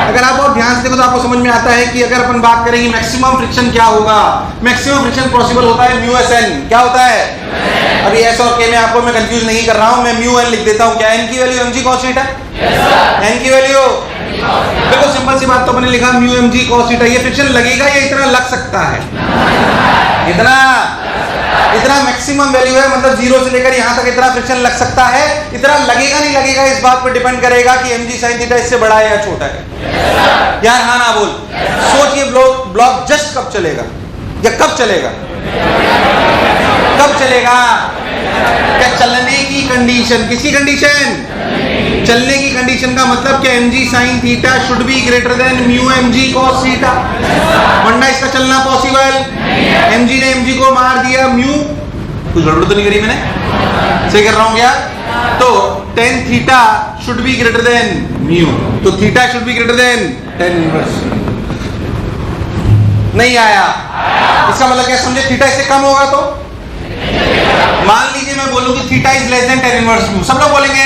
अगर आप बहुत ध्यान से देखो तो आपको समझ में आता है कि अगर अपन बात करेंगे मैक्सिमम फ्रिक्शन क्या होगा, मैक्सिमम फ्रिक्शन पॉसिबल होता है म्यू एस एन। क्या होता है? अभी एस और के में आपको मैं कंफ्यूज नहीं कर रहा हूं, मैं म्यू एन लिख देता हूं। क्या एन की वैल्यू mg cos थीटा? एन की वैल्यू बिल्कुल सिंपल सी बात, तो मैंने लिखा म्यू mg cos थीटा। ये फ्रिक्शन लगेगा या इतना लग सकता है? इतना मैक्सिमम वैल्यू है, मतलब जीरो से लेकर यहाँ तक इतना फ्रिक्शन लग सकता है। इतना लगेगा नहीं लगेगा इस बात पर डिपेंड करेगा कि mg sin थीटा इससे बड़ा है या छोटा है। यार हाँ ना बोल, सोचिए ब्लॉक जस्ट कब चलेगा या कब चलेगा? कब चलेगा? क्या चलने की कंडीशन? किसकी कंडीशन? चलने की कंडीशन का मतलब क्या mg sin theta should be greater than mu mg cos theta, वरना इसका चलना पॉसिबल। mg ने mg को मार दिया, म्यू कुछ गड़बड़ तो नहीं करी मैंने? सही कर रहा हूं क्या? तो tan theta should be greater than mu, तो theta should be greater than tan inverse. नहीं आया? इसका मतलब क्या समझे? थीटा इससे कम होगा तो मान लीजिए मैं बोलूं कि theta is less than tan inverse mu, सब लोग बोलेंगे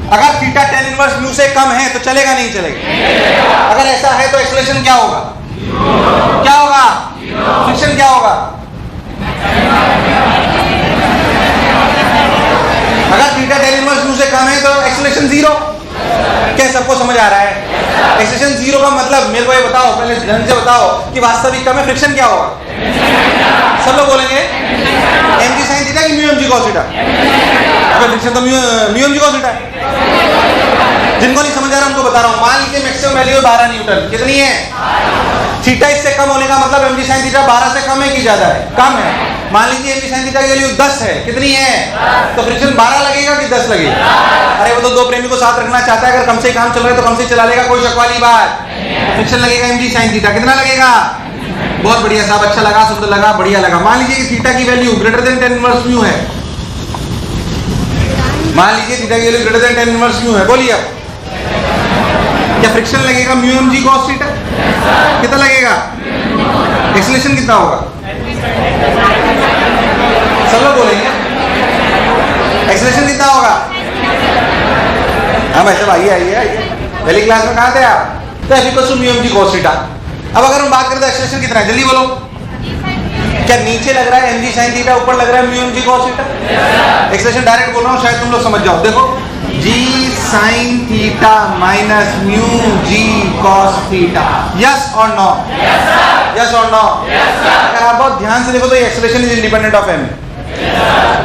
अगर थीटा tan इनवर्स म्यू से कम है तो चलेगा नहीं चलेगा? अगर ऐसा है तो एक्सेलरेशन क्या होगा? क्या होगा? फ्रिक्शन क्या होगा? एक्सेलरेशन 0। क्या सबको समझ आ रहा है? एक्सेलरेशन 0 का मतलब मेरे को ये बताओ, पहले ध्यान से बताओ कि वास्तविकता में फ्रिक्शन क्या होगा? सब लोग बोलेंगे mg sin थीटा कि म्यू mg cos थीटा। अबे फ्रिक्शन तो म्यू mg cos थीटा है। जिनको नहीं समझ आ रहा उनको बता रहा हूं। मान लीजिए मैक्सिमम वैल्यू 12 न्यूटन, कितनी है? थीटा इससे कम होने का मतलब mg sin थीटा 12 से कम है कि ज्यादा है? कम है। मान लीजिए mg sin थीटा की वैल्यू 10 है, कितनी है? तो फ्रिक्शन 12 लगेगा कि 10 लगेगा? अरे वो तो दो प्रेमी को साथ रखना चाहता है, अगर कम से काम चल रहा है तो कम से चला लेगा, कोई शक वाली बात। फ्रिक्शन लगेगा mg sin थीटा, कितना लगेगा? बहुत बढ़िया साहब, अच्छा लगा, सुंदर लगा, बढ़िया लगा। मान लीजिए कि थीटा की value greater than tan inverse mu है। मान लीजिए थीटा की value greater than tan inverse mu है, बोलिए अब क्या फ्रिक्शन लगेगा म्यू mg cos थीटा? कितना लगेगा? एक्सेलरेशन कितना होगा? सब लोग बोलेंगे एक्सेलरेशन कितना होगा? हाँ भाई साहब आइए आइए आइए, पहली क्लास में कहाँ थे आप? तो F equals to mu mg cos theta. अब अगर हम बात करें तो एक्सेलरेशन कितना है, जल्दी बोलो। क्या नीचे लग रहा है mg sin थीटा, ऊपर लग रहा है mu mg cos theta? Acceleration direct बोल रहा हूँ, शायद तुम लोग समझ जाओ। देखो g sin theta minus mu g cos theta, yes और नो? यस और नो? अगर आप बहुत ध्यान से देखो तो acceleration is independent of m।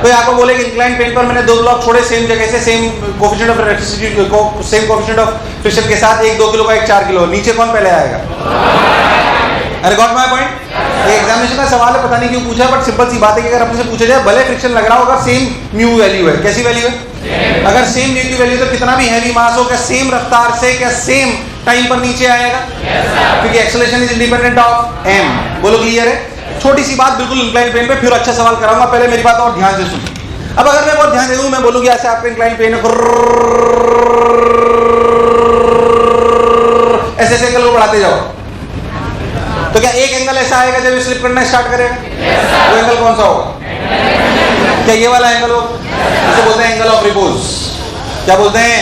तो आपको बोले कि इंक्लाइन प्लेन पर मैंने दो ब्लॉक छोड़े सेम जगह से, सेम कोएफिशिएंट ऑफ इलेक्ट्रिसिटी को, सेम कोएफिशिएंट ऑफ फ्रिक्शन के साथ, एक 2 किलो का एक 4 किलो, नीचे कौन पहले आएगा? अरे गॉट माय पॉइंट? ये एग्जामिनेशन का सवाल है, पता नहीं क्यों पूछा, बट सिंपल सी बात है कि अगर अपने से पूछा जाए भले फ्रिक्शन लग रहा होगा, सेम म्यू वैल्यू है, कैसी वैल्यू है? अगर सेम म्यू की वैल्यू तो कितना भी हैवी मास हो, क्या सेम रफ्तार से, क्या सेम टाइम पर नीचे आएगा? क्योंकि acceleration is independent of m। बोलो क्लियर है? छोटी सी बात बिल्कुल इंक्लाइन प्लेन पे, फिर अच्छा सवाल कराऊंगा, पहले मेरी बात और ध्यान से सुनो। अब अगर मैं बहुत ध्यान से दूं, मैं बोलूंगी ऐसे आपके इंक्लाइन प्लेन ऐसे ऐसे एंगल को बढ़ाते जाओ, तो क्या एक एंगल ऐसा आएगा जब स्लिप करना स्टार्ट करेगा? वो एंगल कौन सा होगा? क्या ये वाला एंगल हो? इसे बोलते हैं एंगल ऑफ रिपोज। क्या बोलते हैं?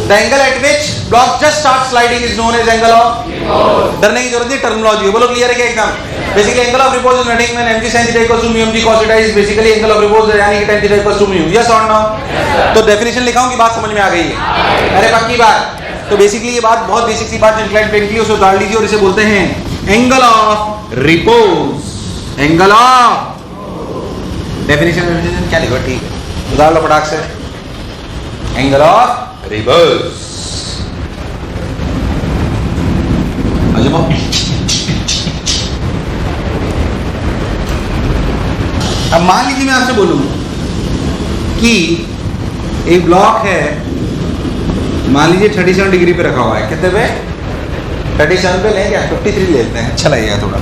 The angle at which block just start sliding is known as angle of. डरने की जरूरत नहीं, टर्मिनोलॉजी है। बोलो क्लियर है क्या एकदम? Basically angle of repose is nothing when mg sin theta equals to mu mg cos theta is basically angle of repose, यानी कि tan theta equals to mu. Yes और नो? तो डेफिनेशन लिखा हूं कि बात समझ में आ गई है? अरे पक्की बात। तो बेसिकली ये बात बहुत बेसिक सी बात जो इंक्लाइन प्लेन की है उसे उतार लीजिए और इसे बोलते हैं angle of repose. Angle of definition क्या लिखो? ठीक है, उतार लो फटाक से। Angle of repose. अब मान लीजिए मैं आपसे बोलूं कि एक ब्लॉक है, मान लीजिए 37 डिग्री पे रखा हुआ है। कितने पे? 37 पे लें क्या? 53 लेते हैं, अच्छा लगेगा थोड़ा।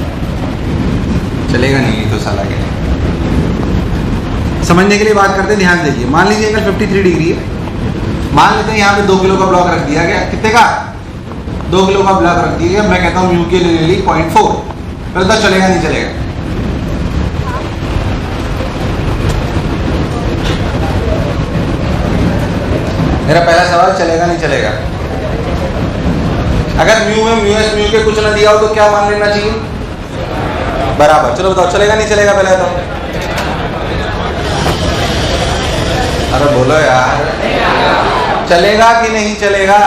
चलेगा नहीं तो साला के समझने के लिए बात करते हैं, ध्यान देखिए। मान लीजिए अगर 53 डिग्री है, मान लेते हैं यहाँ पे 2 किलो का ब्लॉक रख दिया गया। कितने का? 2 किलो का ब्लॉक रख दिया गया। मैं कहता हूँ म्यू के लिए 0.4, फिर तो चलेगा नहीं चलेगा? मेरा पहला सवाल, चलेगा नहीं चलेगा? अगर म्यू में म्यू एस म्यू के कुछ ना दिया हो तो क्या मान लेना चाहिए? बराबर। चलो बताओ, चलेगा नहीं चलेगा पहले तो? अरे बोलो यार, चलेगा कि नहीं चलेगा?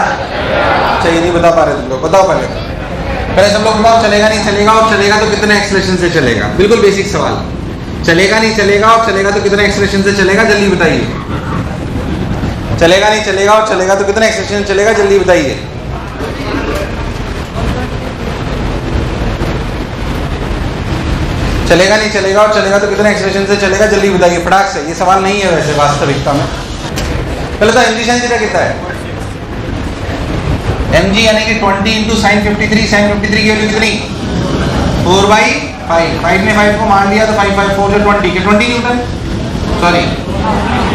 चाहिए नहीं बता पा रहे तुम लोग, बताओ पहले सब लोग बताओ, चलेगा नहीं चलेगा, और चलेगा तो कितने एक्सेलरेशन से चलेगा? बिल्कुल बेसिक सवाल। चलेगा नहीं चलेगा और चलेगा तो कितने एक्सेलरेशन से चलेगा? जल्दी बताइए। चलेगा नहीं चलेगा और चलेगा तो कितने एक्सेलरेशन चलेगा? जल्दी बताइए। चलेगा नहीं चलेगा और चलेगा तो कितने एक्सेलरेशन से चलेगा? जल्दी बताइए फटाक से। ये सवाल नहीं है वैसे वास्तविकता में। पहले तो mg sin थीटा कितना है? mg यानी कि 20 इंटू साइन 53। साइन 53 की वैल्यू कितनी? 4/5। 5 में 5 को मान लिया तो 5 5 4 से 20 के 20 न्यूटन, सॉरी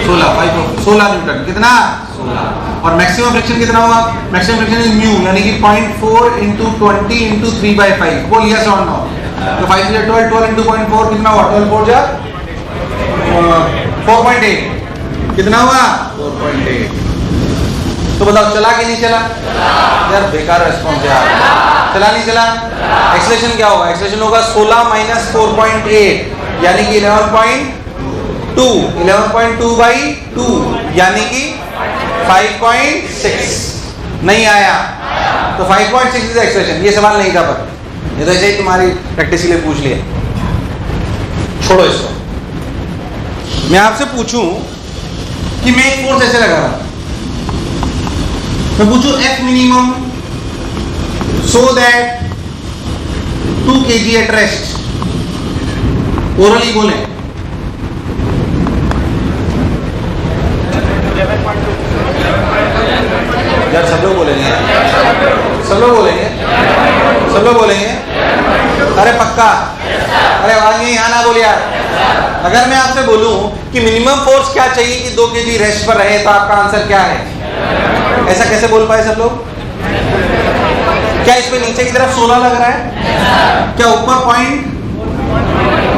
16 न्यूटन। कितना? 16। और मैक्सिमम फ्रिक्शन कितना होगा? मैक्सिमम फ्रिक्शन इज म्यू, यानी कि 0.4 इंटू 20 इंटू 3/5। बोल यस और नो? तो 5 से 12, 12 इंटू 0.4 कितना हुआ? 12 4 जा 4.8। कितना हुआ? 4.8। तो बताओ चला कि नहीं चला? यार बेकार रेस्पॉन्स यार। चला नहीं चला? एक्सेलरेशन क्या होगा? एक्सेलरेशन होगा 16 माइनस 4.8 यानी कि 11.2 11.2/2 यानी कि 5.6 नहीं आया तो 5.6 इज एक्सप्रेशन। ये सवाल नहीं था पर ये तो ऐसे ही तुम्हारी प्रैक्टिस के लिए पूछ लिया। छोड़ो इसको। मैं आपसे पूछूं कि मैं एक फोर्स ऐसे लगा रहा हूं, मैं पूछूं F minimum so that 2 kg at rest, orally बोले। यार सब लोग बोलेंगे, सब लोग बोलेंगे, सब लोग बोलेंगे। अरे पक्का, अरे आवाज नहीं आना बोल यार। अगर मैं आपसे बोलूं कि मिनिमम फोर्स क्या चाहिए कि 2 kg रेस्ट पर रहे तो आपका आंसर क्या है? ऐसा कैसे बोल पाए सब लोग? क्या इसमें नीचे की तरफ 16 लग रहा है? क्या ऊपर पॉइंट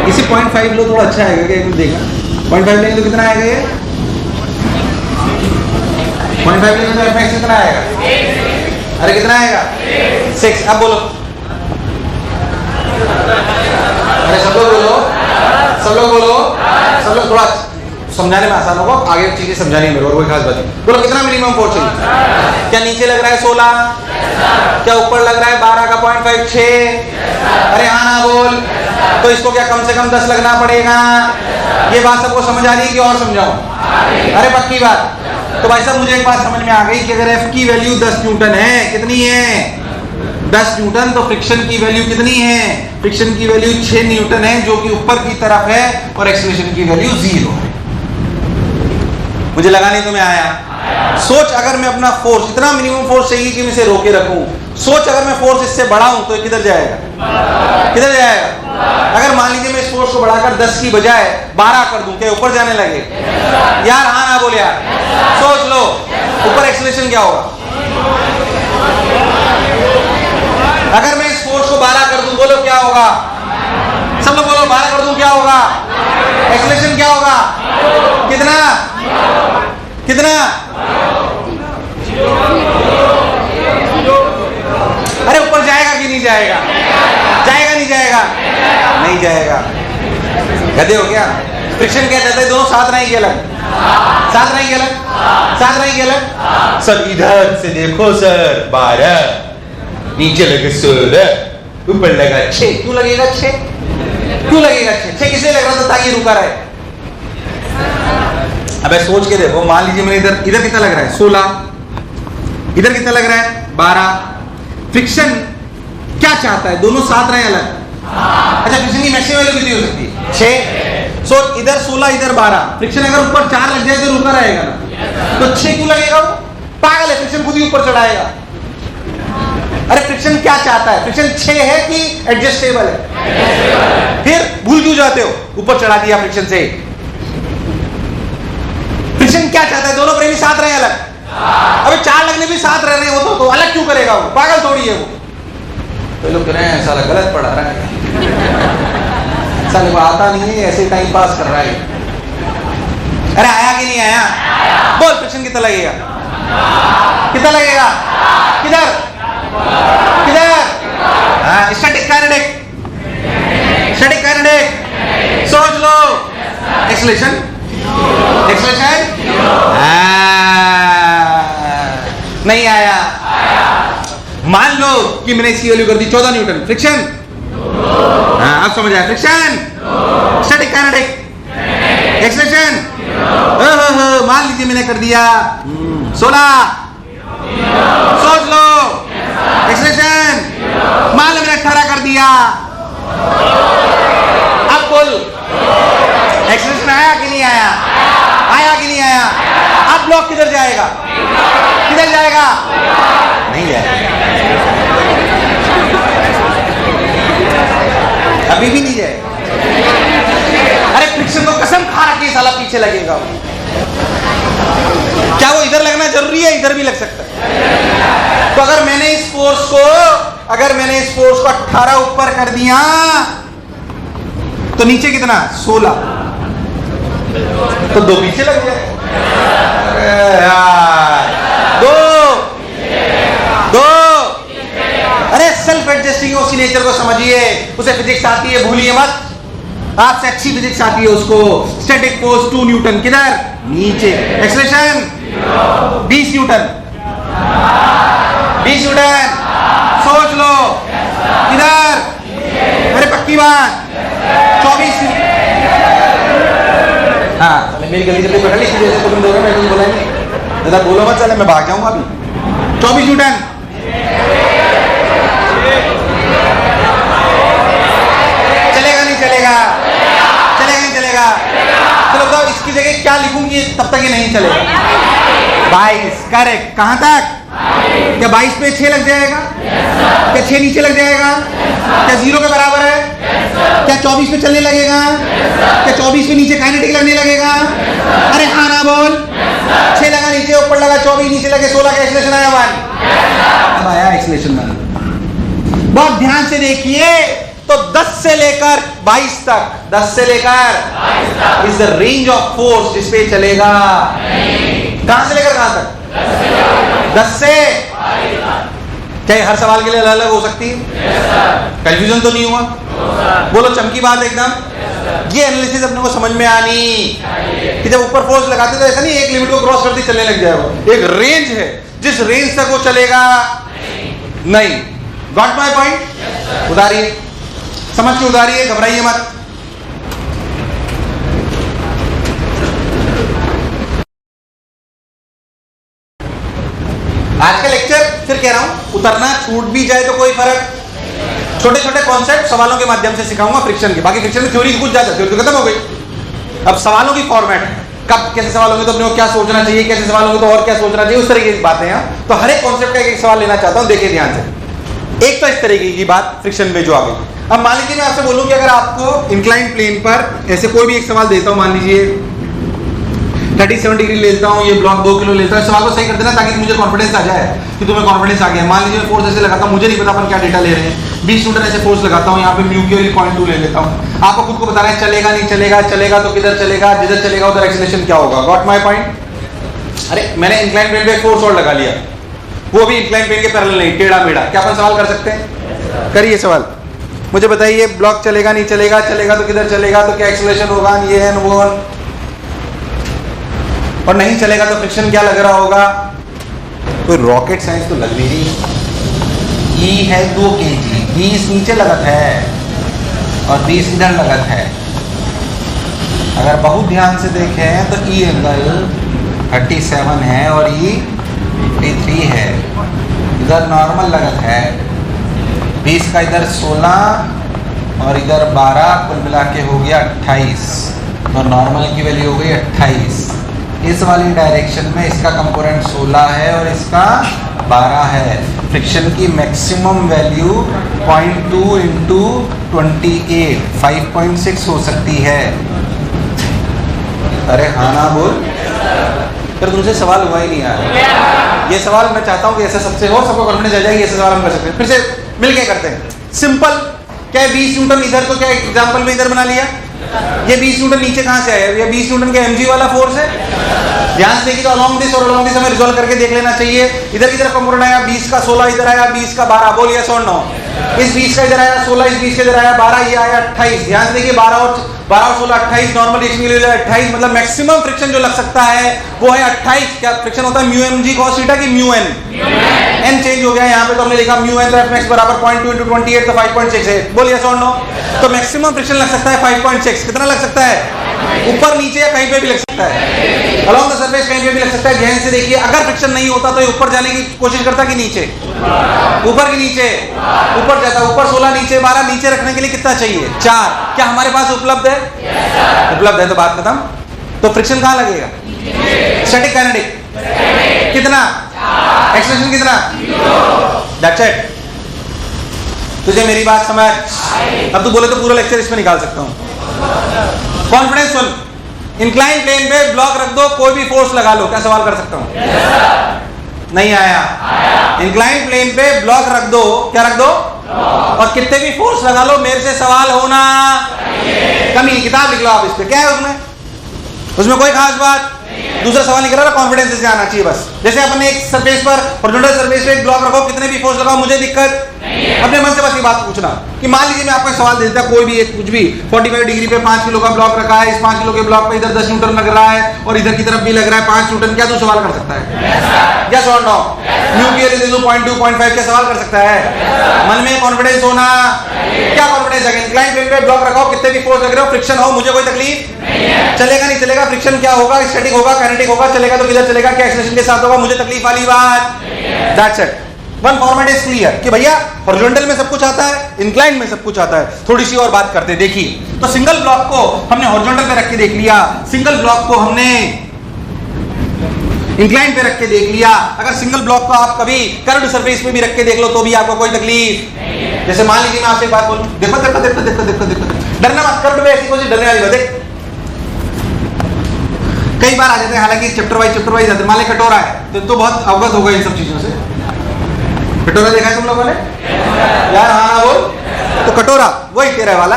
इसी 0.5 लो, थोड़ा अच्छा आएगा क्या? एक देखा 0.5 लेंगे तो कितना आएगा ये? 0.5 लेंगे तो एफएक्स कितना आएगा? अरे कितना आएगा? 6। अब बोलो, अरे सब लोग बोलो, सब लोग बोलो, सब लोग। थोड़ा समझाने में आसान होगा, आगे चीजें समझानी है मेरे को, कोई खास बात नहीं। बोलो कितना मिनिमम फोर्स चाहिए? क्या नीचे लग रहा है 16? क्या ऊपर लग रहा है 12 का 0.5 6? अरे हाँ ना बोल। तो इसको क्या कम से कम 10 लगना पड़ेगा? ये बात सबको समझ आ रही है कि और समझाऊं? अरे पक्की बात। तो भाई साहब मुझे एक बात समझ में आ गई कि अगर F की वैल्यू 10 न्यूटन है, कितनी है? 10 न्यूटन, तो फ्रिक्शन की वैल्यू कितनी है? फ्रिक्शन की वैल्यू 6 न्यूटन है, जो कि ऊपर की तरफ है, और एक्सेलरेशन की वैल्यू 0 है। मुझे लगा नहीं तुम्हें आया। सोच, अगर मैं अपना फोर्स, इतना मिनिमम फोर्स चाहिए कि मैं इसे रोके रखूं। सोच अगर मैं फोर्स इससे बढ़ाऊं तो किधर जाएगा? किधर जाएगा? अगर मान लीजिए मैं इस फोर्स को बढ़ाकर 10 की बजाय 12 कर दूं, क्या ऊपर जाने लगे? यार हाँ ना बोल यार। सोच लो ऊपर एक्सेलरेशन क्या होगा? अगर मैं इस फोर्स को 12 कर दूं, बोलो क्या होगा? सब लोग बोलो 12 कर दूं क्या होगा? एक्सेलरेशन क्या होगा? कितना? कितना? अरे ऊपर जाएगा कि नहीं जाएगा? जाएगा नहीं जाएगा? नहीं जाएगा। गधे हो क्या? फ्रिक्शन क्या कहते हैं? दोनों साथ रहेंगे अलग, साथ रहेंगे अलग, साथ रहेंगे अलग। सर इधर से देखो सर, 12 नीचे लगे 16, ऊपर लगा 6। क्यों लगेगा 6? क्यों लगेगा 6? 6 किसे लग रहा था ताकि रुका रहे? अब सोच के देखो, मान लीजिए मैंने इधर, इधर कितना लग रहा है? 16, इधर कितना लग रहा है? 12। फ्रिक्शन क्या चाहता है? दोनों साथ रहे अलग। अच्छा, फ्रिक्शन की मैक्सिमम वैल्यू कितनी हो सकती है? 6। सो इधर 16, इधर 12। फ्रिक्शन अगर ऊपर 4 लग जाए तो रुका रहेगा ना, तो 6 क्यों लगेगा? वो पागल है, फ्रिक्शन खुद ही ऊपर चढ़ाएगा। अरे फ्रिक्शन क्या चाहता है? फ्रिक्शन 6 है कि एडजस्टेबल है? फिर भूल क्यों जाते हो? ऊपर चढ़ा दिया फ्रिक्शन से। फ्रिक्शन क्या चाहता है? दोनों प्रेमी साथ रहे अलग। अबे 4 लगने भी साथ रह रहे हैं, वो तो अलग क्यों करेगा? वो पागल थोड़ी है वो। तो लोग कह रहे हैं साला गलत पढ़ा रहा है, साले को आता नहीं है, ऐसे टाइम पास कर रहा है। अरे आया कि नहीं आया? बोल फ्रिक्शन कितना लगेगा? कितना लगेगा? किधर? किधर? Static kinetic, static kinetic. सोच लो। एक्सेलरेशन, एक्सेलरेशन नहीं आया। मान लो कि मैंने इसकी वैल्यू कर दी 14 न्यूटन। फ्रिक्शन, अब समझ आया? फ्रिक्शन, स्टैटिक काइनेटिक, एक्सेलरेशन, मान लीजिए मैंने कर दिया 16। सोच लो। एक्सेलरेशन, मान लो मैंने 18 कर दिया। अब बोल एक्सेलरेशन आया कि नहीं आया? आया कि नहीं आया? अब ब्लॉक किधर जाएगा? किधर जाएगा? नहीं जाएगा, अभी भी नहीं जाएगा। अरे फ्रिक्शन को कसम खा रखी साला पीछे लगेगा। क्या वो इधर लगना जरूरी है? इधर भी लग सकता है। तो अगर मैंने इस फोर्स को, अगर मैंने इस फोर्स को 18 ऊपर कर दिया तो नीचे कितना? 16, तो 2 पीछे लग जाए। दो। अरे सेल्फ एडजस्टिंग ऑसिलेटर को समझिए, उसे फिजिक्स आती है, भूलिए मत। आपसे अच्छी फिजिक्स आती है उसको। स्टैटिक फोर्स 2 न्यूटन, किधर? नीचे। Acceleration 20 Newton, 20 Newton. सोच लो इधर, अरे पक्की बात, 24। हाँ मेरी गलती जल्दी पकड़ ली, इसी वजह से तुम दोगे, मैं तुम बोला नहीं, दादा बोलो मत, चले मैं भाग जाऊंगा अभी। 24 न्यूटन। चलेगा नहीं चलेगा, चलेगा नहीं चलेगा। चलो बताओ इसकी जगह क्या लिखूंगी तब तक ये नहीं चलेगा। 22 करेक्ट। कहां तक? क्या 22 पे 6 लग जाएगा? क्या 6 नीचे लग जाएगा? क्या 0 के बराबर है? क्या 24 पे चलने लगेगा? क्या 24 पे नीचे काइनेटिक लगने लगेगा? अरे हाँ ना बोल। 6 लगा नीचे, ऊपर लगा 24, नीचे लगे 16 का एक्सेलरेशन आया 1। अब आया एक्सेलरेशन 1। बहुत ध्यान से देखिए, तो 10 से लेकर 22 तक, 10 से लेकर is the range of force जिस पे चलेगा। कहां से लेकर कहां तक? 10 से। क्या हर सवाल के लिए अलग अलग हो सकती है? कंफ्यूजन तो नहीं हुआ? बोलो चमकी बात एकदम। ये एनालिसिस अपने को समझ में आनी कि जब ऊपर फोर्स लगाते तो ऐसा नहीं एक लिमिट को क्रॉस करते चलने लग जाएगा। एक रेंज है, जिस रेंज तक वो चलेगा नहीं। Got my point? उतारिए, समझ के उतारिए, घबराइए मत। आज का लेक्चर फिर कह रहा हूं, उतरना छूट भी जाए तो कोई फर्क, छोटे छोटे कॉन्सेप्ट सवालों के माध्यम से सिखाऊंगा फ्रिक्शन के। बाकी फ्रिक्शन में थ्योरी कुछ ज्यादा, थ्योरी तो खत्म हो गई। अब सवालों की फॉर्मेट, कब कैसे सवाल होंगे तो अपने को क्या सोचना चाहिए, कैसे सवाल होंगे तो और क्या सोचना चाहिए, उस तरीके की बातें हैं। तो हर एक कॉन्सेप्ट का एक सवाल लेना चाहता हूं, देखिए ध्यान से। एक तो इस तरीके की बात फ्रिक्शन में जो आ गई। अब मान लीजिए मैं आपसे बोलूं कि अगर आपको इंक्लाइन प्लेन पर ऐसे कोई भी एक सवाल देता हूं, मान लीजिए 37 डिग्री लेता हूं, ये ब्लॉक 2 किलो लेता हूं, सवाल को सही कर देना ताकि मुझे कॉन्फिडेंस आ जाए कि तुम्हें कॉन्फिडेंस आ गया। मान लीजिए फोर्स ऐसे लगाता हूं, मुझे नहीं पता अपन क्या डेटा ले रहे हैं, 20 न्यूटन ऐसे फोर्स लगाता हूं, यहाँ पे म्यू की वैल्यू 0.2 ले लेता हूं। आपको खुद को बताना है चलेगा नहीं चलेगा, चलेगा तो किधर चलेगा, जिधर चलेगा उधर एक्सीलरेशन क्या होगा। Got my point? अरे मैंने इंक्लाइन प्लेन पे फोर्स और लगा लिया, वो भी इंक्लाइन प्लेन के पैरेलल नहीं, टेढ़ा मेढ़ा। क्या अपन सवाल कर सकते हैं? करिए सवाल, मुझे बताइए ब्लॉक चलेगा नहीं चलेगा, चलेगा तो किधर चलेगा, तो क्या एक्सीलरेशन होगा, ये है वो, और नहीं चलेगा तो फ्रिक्शन क्या लग रहा होगा। कोई रॉकेट साइंस तो लग नहीं रही। ई है 2 kg, 20 नीचे लगत है और 20 इधर लगत है। अगर बहुत ध्यान से देखें तो ई एंगल 37 है और ई 53 है। इधर नॉर्मल लगत है, 20 का इधर 16 और इधर 12, कुल मिला के हो गया 28 और नॉर्मल की वैल्यू हो गई 28। इस वाली डायरेक्शन में इसका कंपोनेंट 16 है और इसका 12 है। फ्रिक्शन की मैक्सिमम वैल्यू 0.2 इंटू 28 5.6 हो सकती है। अरे हाँ ना बोल, फिर तुमसे सवाल हुआ ही नहीं यार। ये सवाल मैं चाहता हूँ कि ऐसा सबसे हो, सबको कॉन्फिडेंस आ जाएगी, ऐसे सवाल हम कर सकते हैं। फिर से मिलके करते हैं, सिंपल। क्या 20 न्यूटन इधर, तो क्या एग्जाम्पल में इधर बना लिया। ये 20 न्यूटन नीचे कहां से आया? ये 20 न्यूटन का mg वाला फोर्स है। ध्यान से देखिए तो अलोंग दिस और अलोंग दिस हमें रिजॉल्व करके देख लेना चाहिए। इधर की तरफ कंपोनेंट आया 20 का 16, इधर आया 20 का 12। बोल यस और नो। इस 20 का इधर आया 16, इस 20 के इधर आया 12, ये आया 28। ध्यान से देखिए 12 और 16 28, नॉर्मल रिएक्शन के लिए 28, मतलब मैक्सिमम फ्रिक्शन जो लग सकता है वो है 28। क्या फ्रिक्शन होता है? म्यू mg cos थीटा की म्यू n। n चेंज हो गया यहाँ पे, तो हमने लिखा म्यू n, तो fmax बराबर 0.2 इंटू 28 तो 5.6 है। बोल यस और नो। तो मैक्सिमम फ्रिक्शन लग सकता है 5.6। कितना लग सकता है? ऊपर नीचे या कहीं पे भी लग सकता है, अलोंग द सरफेस कहीं पे भी लग सकता है। ध्यान से देखिए, अगर फ्रिक्शन नहीं होता तो ऊपर जाने की कोशिश करता कि नीचे? ऊपर की नीचे, ऊपर जाता। ऊपर 16, नीचे 12, नीचे रखने के लिए कितना चाहिए? 4। क्या हमारे पास उपलब्ध है? उपलब्ध है, तो बात खत्म। तो फ्रिक्शन कहां लगेगा? स्टैटिक काइनेटिक कितना? एक्सेलरेशन कितना? That's it. तुझे मेरी बात समझ? अब तू बोले तो पूरा लेक्चर इसमें निकाल सकता हूं। कॉन्फिडेंस सुन, इंक्लाइन प्लेन पे ब्लॉक रख दो, कोई भी फोर्स लगा लो, क्या सवाल कर सकता हूं? नहीं आया। इंक्लाइन प्लेन पे ब्लॉक रख दो, क्या रख दो? और कितने भी फोर्स लगा लो, मेरे से सवाल होना कमी। किताब लिख लो आप इस पे, क्या है उसमें? उसमें कोई खास बात दूसरा सवाल निकल रहा, कॉन्फिडेंस से आना चाहिए बस। जैसे अपने एक सरफेस पर हॉरिजॉन्टल सरफेस पे एक ब्लॉक रखो, कितने भी फोर्स लगाओ मुझे दिक्कत अपने मन से बस ये बात पूछना कि मान लीजिए मैं आपको एक सवाल दे देता, कोई भी एक कुछ भी 45 डिग्री पे 5 किलो का ब्लॉक रखा है, इस 5 किलो के ब्लॉक पे इधर 10 न्यूटन लग रहा है और इधर की तरफ भी लग रहा है 5 न्यूटन, क्या तू सवाल कर सकता है? यस और नो? न्यूक्लियर इज 0.2 0.5 क्या सवाल कर सकता है? मन में कॉन्फिडेंस होना, क्या कॉन्फिडेंस है? इंक्लाइन प्लेन पे ब्लॉक रखा हो, कितने भी फोर्स लग रहे हो, फ्रिक्शन हो, मुझे कोई तकलीफ चलेगा नहीं चलेगा, फ्रिक्शन क्या होगा, स्टैटिक होगा, काइनेटिक होगा, चलेगा तो किधर चलेगा, क्या एक्सेलरेशन के साथ होगा, मुझे तकलीफ वाली बात। That's it, one format is clear कि भैया हॉरिजॉन्टल में सब कुछ आता है, इंक्लाइन में सब कुछ आता है। थोड़ी सी और बात करते हैं, देखिए तो सिंगल ब्लॉक को हमने हॉरिजॉन्टल पे रख के देख लिया, सिंगल ब्लॉक को हमने इंक्लाइन पे रख के देख लिया। अगर सिंगल ब्लॉक को आप कभी कर्व्ड सरफेस पे भी रख के देख लो तो भी आपको कोई तकलीफ। जैसे मान लीजिए मैं आपसे एक बात बोलूं, देखो देखो देखो देखो देखो देखो, डरना मत, कर्व्ड में ऐसी कोई डरने वाली बात है। कई बार आ जाते हैं, हालांकि चैप्टर वाइज आते हैं। मान लीजिए कटोरा है तो बहुत अवगत होगा इन सब चीजों से। कटोरा देखा है तुम लोगों ने यार? हाँ बोल। तो कटोरा वही तेरा वाला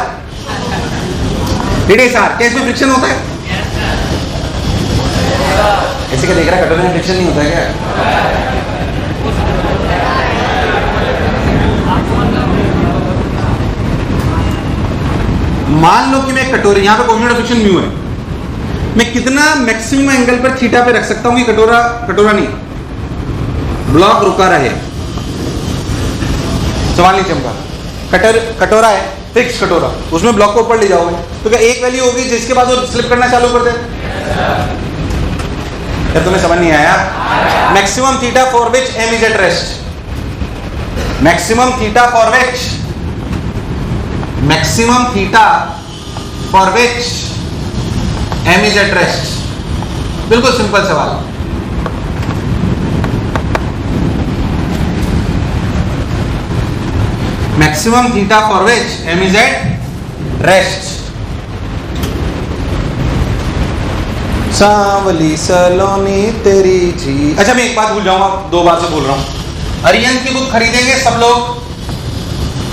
सार, क्या इसमें फ्रिक्शन होता है? ऐसे क्या देख रहा है, कटोरे में फ्रिक्शन नहीं होता है क्या? मान लो कि मैं कटोरे, यहां पे कोएफिशिएंट ऑफ फ्रिक्शन म्यू है, मैं कितना मैक्सिमम एंगल पर थीटा पे रख सकता हूं कि कटोरा नहीं, ब्लॉक रुका रहे, सवाल नहीं चमका। कटोरा है, फिक्स कटोरा, उसमें ब्लॉक को ऊपर ले जाओगे तो क्या एक वैल्यू होगी जिसके बाद वो स्लिप करना चालू कर दे? यार तुम्हें समझ नहीं आया? Maximum theta for which M is at rest, maximum theta for which M is at rest. बिल्कुल सिंपल सवाल। Maximum theta for which M is at rest. सांवली सलोनी तेरी जी। अच्छा मैं एक बात भूल जाऊंगा, 2 बार से बोल रहा हूं। अरियन की बुक खरीदेंगे सब लोग,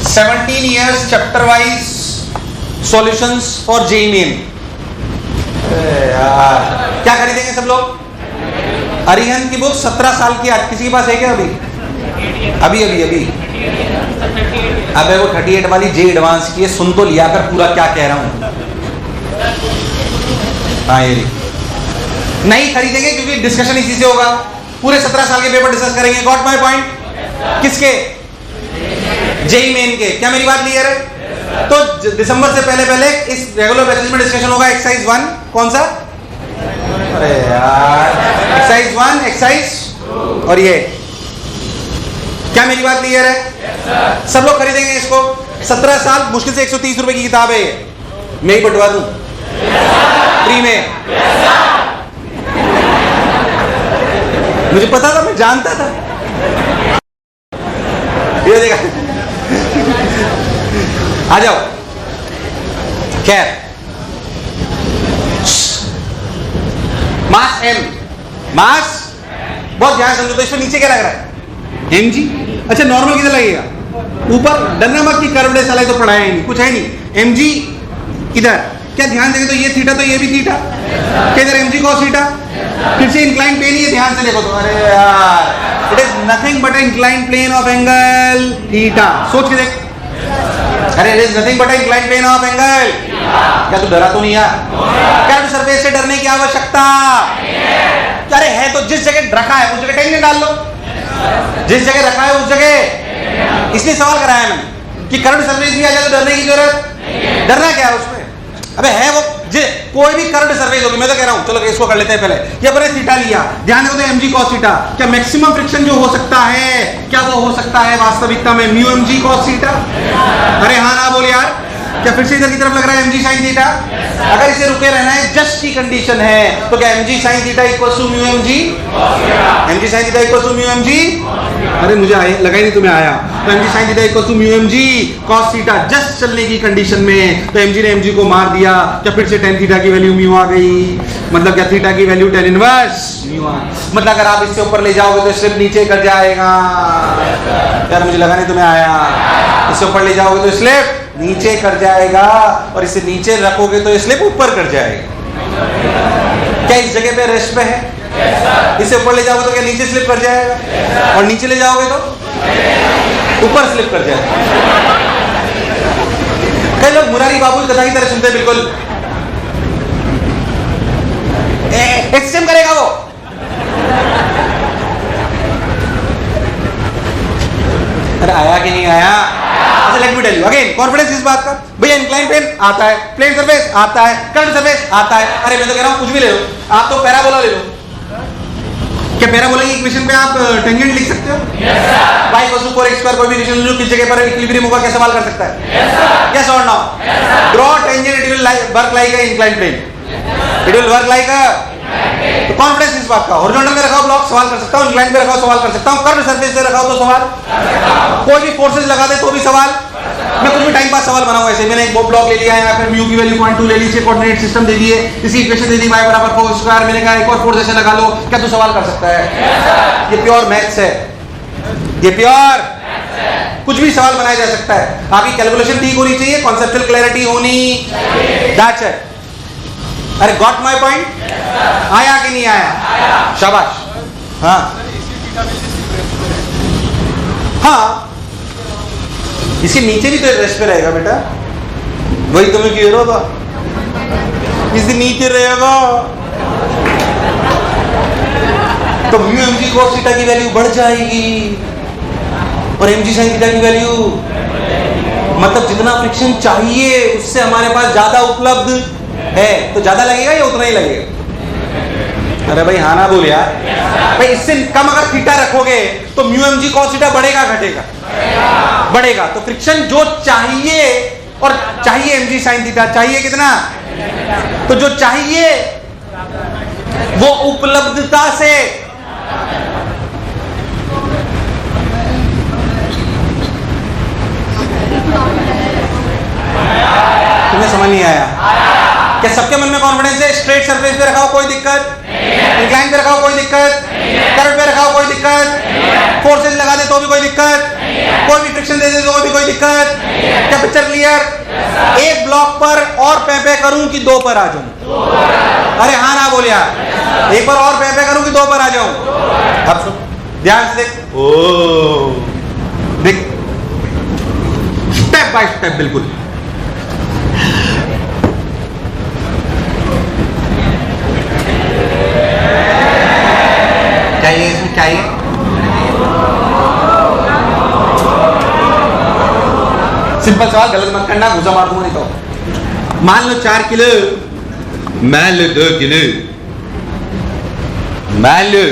17 years chapter wise solutions for JEE main. यार क्या खरीदेंगे सब लोग? अरिहन की बुक 17 साल की। आज किसी के पास है क्या? अभी अबे वो 38 वाली जे एडवांस की है, सुन तो लिया कर पूरा क्या कह रहा हूं। हाँ ये नहीं खरीदेंगे क्योंकि डिस्कशन इसी से होगा, पूरे 17 साल के पेपर डिस्कस करेंगे। Got my point? किसके? जेईई मेन के। क्या मेरी बात क्लियर है? तो दिसंबर से पहले इस रेगुलर बैचेस में डिस्कशन होगा। एक्सरसाइज 1 कौन सा? अरे यार एक्सरसाइज 1, एक्सरसाइज और ये। क्या मेरी बात क्लियर है? सब लोग खरीदेंगे इसको। 17 साल, मुश्किल से 130 रुपए की किताब है, मैं ही बंटवा दूं फ्री में। मुझे पता था, मैं जानता था। ये देखा, आ जाओ। खैर, मास एम, मास बहुत ध्यान समझो। तो इसमें नीचे क्या लग रहा है? M G. अच्छा नॉर्मल किधर लगेगा? ऊपर। डरना मत कि कर्व्ड है साला, तो पढ़ाया ही नहीं, कुछ है नहीं। एम जी इधर, क्या ध्यान देंगे तो ये थीटा तो ये भी थीटा, क्या इधर एम जी कॉस थीटा, फिर से इंक्लाइन प्लेन ही है, ध्यान से देखो तो। अरे यार it is nothing but incline plane of angle theta. सोच के देख। अरे it is nothing but incline plane of angle. क्या तू डरा तो नहीं यार? कर्व्ड सरफेस से डरने की आवश्यकता अरे है तो जिस जगह रखा है उस जगह टेंजेंट डाल लो, जिस जगह रखा है उस जगह। इसलिए सवाल कराया मैंने कि कर्व्ड सरफेस भी आ जाए तो डरने की जरूरत, डरना क्या है उसमें? अबे है वो कोई भी कर्व्ड सरफेस होगी, मैं तो कह रहा हूं। चलो इसको कर लेते हैं पहले। ये अपने थीटा लिया, ध्यान देखो तो एम जी कॉस थीटा। क्या मैक्सिमम फ्रिक्शन जो हो सकता है, क्या वो हो सकता है वास्तविकता में mu M G cos theta? अरे हाँ ना बोल यार। क्या फिर से इधर की तरफ लग रहा है mg sin थीटा? अगर इसे रुके रहना है, जस्ट की कंडीशन है, तो क्या mg sin theta equal to mu mg? mg sin theta equal to mu mg? अरे मुझे लगा ही नहीं तुम्हें आया। तो mg sin theta equal to mu mg cos theta, just चलने की कंडीशन में तो mg ने mg को मार दिया। क्या फिर से tan थीटा की वैल्यू म्यू आ गई? मतलब क्या थीटा की वैल्यू tan इनवर्स म्यू आ। मतलब अगर आप इससे ऊपर ले जाओगे तो स्लिप नीचे कर जाएगा। यार मुझे लगा नहीं तुम्हें आया। इससे ऊपर ले जाओगे तो स्लिप नीचे कर जाएगा और इसे नीचे रखोगे तो स्लिप ऊपर कर जाएगा। क्या इस जगह पे रेस्ट पे है? इसे ऊपर ले जाओगे तो क्या नीचे स्लिप कर जाएगा? और नीचे ले जाओगे तो ऊपर स्लिप कर जाएगा। कई लोग मुरारी बाबू की कथा की तरह सुनते हैं, बिल्कुल एक्सटेम करेगा वो। अरे आया कि नहीं आया? अच्छा, let me tell you again, confidence इस बात का, भैया इंक्लाइन प्लेन आता है, प्लेन सरफेस आता है, करंट सरफेस आता है। अरे मैं तो कह रहा हूं कुछ भी ले लो, आप तो पैराबोला ले लो। क्या पैराबोला की इक्वेशन पे आप टेंजेंट लिख सकते हो? y = 4x² कोई भी इक्वेशन जो किस जगह पर इक्विलिब्रियम होगा क्या सवाल कर सकता है? यस और no? Draw tangent, it will work like a incline plane, it will work like a. तो कॉन्फिडेंस इस बात का, हॉरिजॉन्टल में रखा हो ब्लॉक सवाल कर सकता हूं, इंक्लाइन पे रखा हो सवाल कर सकता हूं, कर्व सरफेस पे रखा हो तो सवाल, कोई भी फोर्सेस लगा दे तो भी सवाल। मैं कुछ भी टाइम पास सवाल बनाऊं ऐसे, मैंने एक ब्लॉक ले लिया है, यहाँ पे म्यू की वैल्यू 0.2 ले ली, इसके कोऑर्डिनेट सिस्टम दे दिए, इसकी इक्वेशन दे दी y = 4², मैंने कहा एक और फोर्स ऐसे लगा लो, क्या तू सवाल कर सकता है? ये प्योर मैथ्स है, ये प्योर कुछ भी सवाल बनाया जा सकता है। आपकी कैलकुलेशन ठीक होनी चाहिए, कॉन्सेप्चुअल क्लैरिटी होनी, दैट्स इट। अरे गॉट माय पॉइंट? आया कि नहीं आया? शाबाश। हाँ हाँ, इसके नीचे भी तो रेस्ट पे रहेगा बेटा, वही तुम्हें क्लियर होगा, इसके नीचे रहेगा तो म्यू mg cos थीटा की वैल्यू बढ़ जाएगी और mg sin थीटा की वैल्यू, मतलब जितना फ्रिक्शन चाहिए उससे हमारे पास ज्यादा उपलब्ध है, तो ज्यादा लगेगा या उतना ही लगेगा? अरे भाई हाँ ना बोल यार। भाई इससे कम अगर थीटा रखोगे तो म्यू mg cos थीटा बढ़ेगा घटेगा? बढ़ेगा। तो फ्रिक्शन जो चाहिए, और चाहिए mg sin थीटा, चाहिए कितना? तो जो चाहिए वो उपलब्धता से, तुम्हें समझ नहीं आया? क्या सबके मन में कॉन्फिडेंस है? स्ट्रेट सरफेस पे रखा हो कोई दिक्कत, इंक्लाइन पे रखा हो कोई दिक्कत, कर्व पे रखा हो कोई दिक्कत, फोर्सेस लगा दे तो भी कोई दिक्कत, कोई भी फ्रिक्शन दे दे तो भी कोई दिक्कत। क्या पिक्चर क्लियर? एक ब्लॉक पर और पे करूं कि 2 पर आ जाऊं? अरे हाँ ना बोल यार, एक पर और पे करूं कि 2 पर आ जाऊं? अब सुन ध्यान से देख, ओ देख स्टेप बाय स्टेप, बिल्कुल क्या है इसमें, क्या है? सिंपल सवाल, गलत मत करना, घुसा मार दूंगा नहीं तो। मान लो 4 किलो, मान लो 2 किलो, मान लो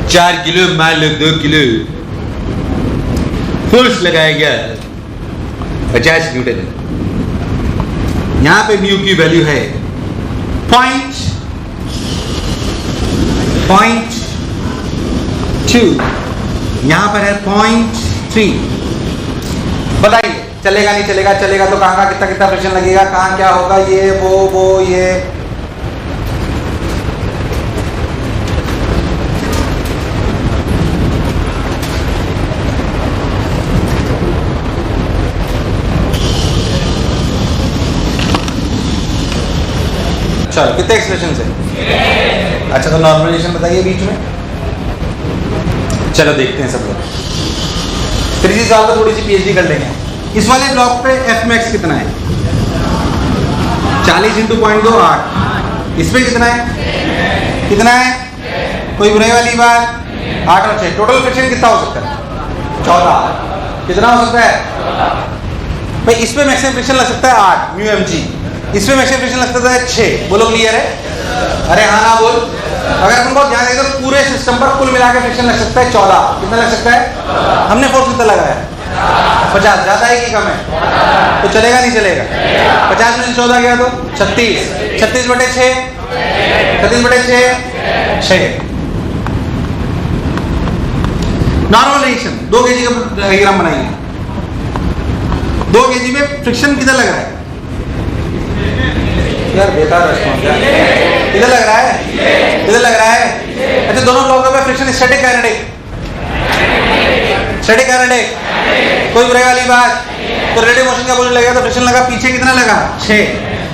4 किलो, मान लो 2 किलो, फोर्स लगाया गया 50 न्यूटन। यहां पे म्यू की वैल्यू है 0.2, यहां पर है 0.3। बताइए चलेगा नहीं चलेगा? चलेगा तो कहां कितना कितना फ्रिक्शन लगेगा, कहां क्या होगा, ये वो ये। चलो कितने एक्सप्रेशन है? अच्छा तो नॉर्मलाइजेशन बताइए बीच में। चलो देखते हैं सब लोग। फिर इसी साल को थोड़ी सी पीएचडी कर लेंगे। इस वाले ब्लॉक पे एफ मैक्स कितना है? 40 × 0.2 8। इस पे कितना है? कितना है? कोई बुराई वाली बात? 8 और 6 टोटल फ्रिक्शन कितना हो सकता है? 14। कितना हो सकता है भाई? इस पे मैक्सिमम फ्रिक्शन लग सकता है 8 म्यू mg, इस पे मैक्सिमम फ्रिक्शन लग सकता है 6। बोलो क्लियर है? अरे हाँ ना बोल। अगर अपन बहुत ध्यान दें तो पूरे सिस्टम पर कुल मिलाकर फ्रिक्शन लग सकता है 14। कितना लग सकता है? हमने फोर्स कितना लगाया? 50। ज्यादा है कि कम है? तो चलेगा नहीं चलेगा? 50 में से 14 गया तो 36। 36/6, 36/6 6। नॉर्मल रिएक्शन 2 kg का डायग्राम बनाइए। 2 kg में फ्रिक्शन कितना लग रहा है? यार बेकार रेस्पॉन्स यार। किधर लग रहा है? किधर लग रहा है? अच्छा दोनों ब्लॉकों पे friction static kinetic? Static kinetic. कोई बुराई वाली बात? तो रिलेटिव मोशन का बोल लगेगा तो फ्रिक्शन लगा पीछे कितना लगा? 6।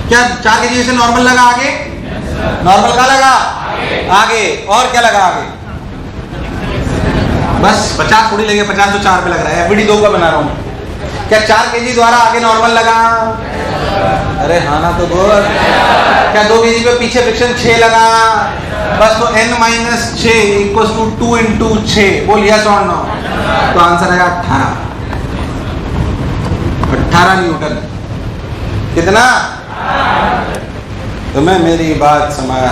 क्या 4 kg से नॉर्मल लगा आगे? नॉर्मल कहाँ लगा? आगे। और क्या लगा आगे? बस 50 थोड़ी लगे, 50 तो 4 पे लग रहा है। एफबीडी 2 का बना रहा हूँ। क्या 4 kg द्वारा आगे नॉर्मल लगा? अरे हाँ ना तो बोल। क्या 2 kg पे पीछे फ्रिक्शन 6 लगा? बस तो n-6 इक्वल्स टू 2 इंटू 6। बोल यस और नो। तो आंसर आएगा 18 न्यूटन। कितना? तुम्हें मेरी बात समझ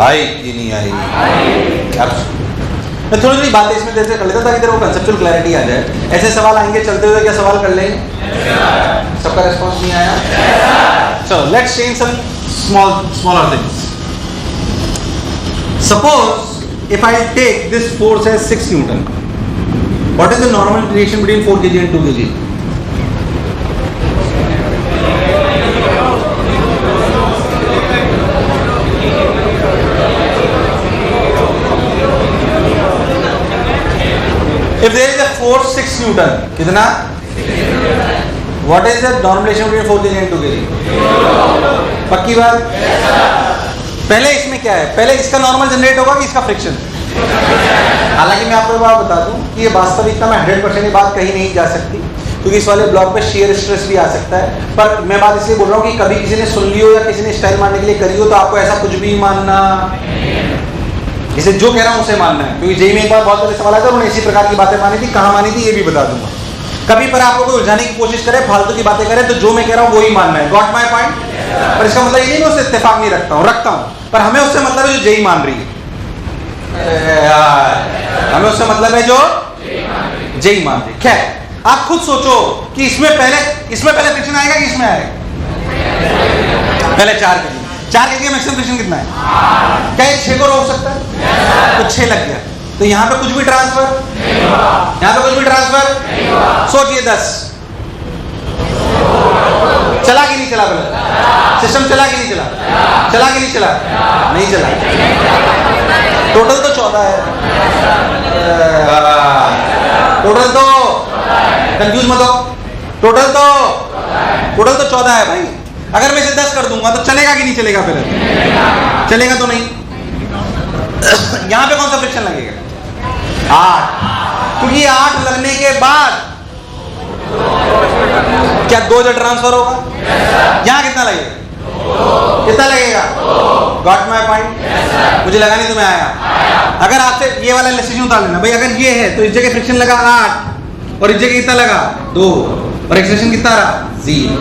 आई कि नहीं आई? मैं थोड़ी थोड़ी बातें इसमें देर से कर लेता ताकि तेरे को कंसेप्चुअल क्लैरिटी आ जाए। ऐसे सवाल आएंगे चलते हुए, क्या सवाल कर लेंगे? सबका रिस्पॉन्स नहीं आया? चलो let's change some smaller things. Suppose if I take this force as 6 Newton, what is the normal relation between 4 kg and 2 kg? If there is a force 6 Newton, कितना? What is the normal relation between 4 kg and 2 kg? पक्की बात? पहले इसमें क्या है? पहले इसका normal generate होगा कि इसका फ्रिक्शन? हालांकि मैं आपको एक बात बता दूं कि ये वास्तविकता में 100% ये बात कहीं नहीं जा सकती, क्योंकि इस वाले ब्लॉक पे शेयर स्ट्रेस भी आ सकता है। पर मैं बात इसलिए बोल रहा हूँ कि कभी किसी ने सुन ली हो या किसी ने स्टाइल मारने के लिए करी हो, तो आपको ऐसा कुछ भी मानना, इसे जो कह रहा हूँ उसे मानना है। क्योंकि जेई में एक बार बहुत सारे सवाल आए थे, उन्होंने इसी प्रकार की बातें मानी थी। कहाँ मानी थी ये भी बता दूंगा। कभी पर आपको कोई उलझाने की कोशिश करे, फालतू की बातें करे, तो जो मैं कह रहा हूँ वही मानना है। Got my point? पर इसका मतलब ये नहीं मैं उससे इत्तेफाक नहीं रखता हूँ, पर हमें उससे मतलब है जो जेई मान रही है। हमें उससे मतलब है जो जेई मान रही है। खैर आप खुद सोचो कि इसमें पहले फ्रिक्शन आएगा कि इसमें आएगा? पहले 4 kg। 4 kg का मैक्सिमम फ्रिक्शन कितना है? क्या ये 6 को रोक सकता है? तो 6 लग गया, तो यहाँ पे कुछ भी ट्रांसफर, यहाँ पे कुछ भी ट्रांसफर। सोचिए 10 चला कि नहीं चला? पहले सिस्टम चला कि नहीं चला? चला कि नहीं चला? नहीं चला। टोटल तो 14 है। टोटल तो कंफ्यूज मत हो, टोटल तो 14 है भाई। अगर मैं इसे 10 कर दूंगा तो चलेगा कि नहीं चलेगा? पहले चलेगा तो नहीं। यहां पे कौन सा फ्रिक्शन लगेगा? 8। क्योंकि 8 लगने के बाद क्या 2 जो ट्रांसफर होगा? यहां कितना लगेगा? कितना लगेगा? Got my point? मुझे लगा नहीं तुम्हें आया। अगर आपसे ये वाला इलस्ट्रेशन उतार लेना भाई, अगर ये है तो इस जगह फ्रिक्शन लगा 8 और इस जगह कितना लगा 2 और एक्सेलेरेशन कितना रहा 0।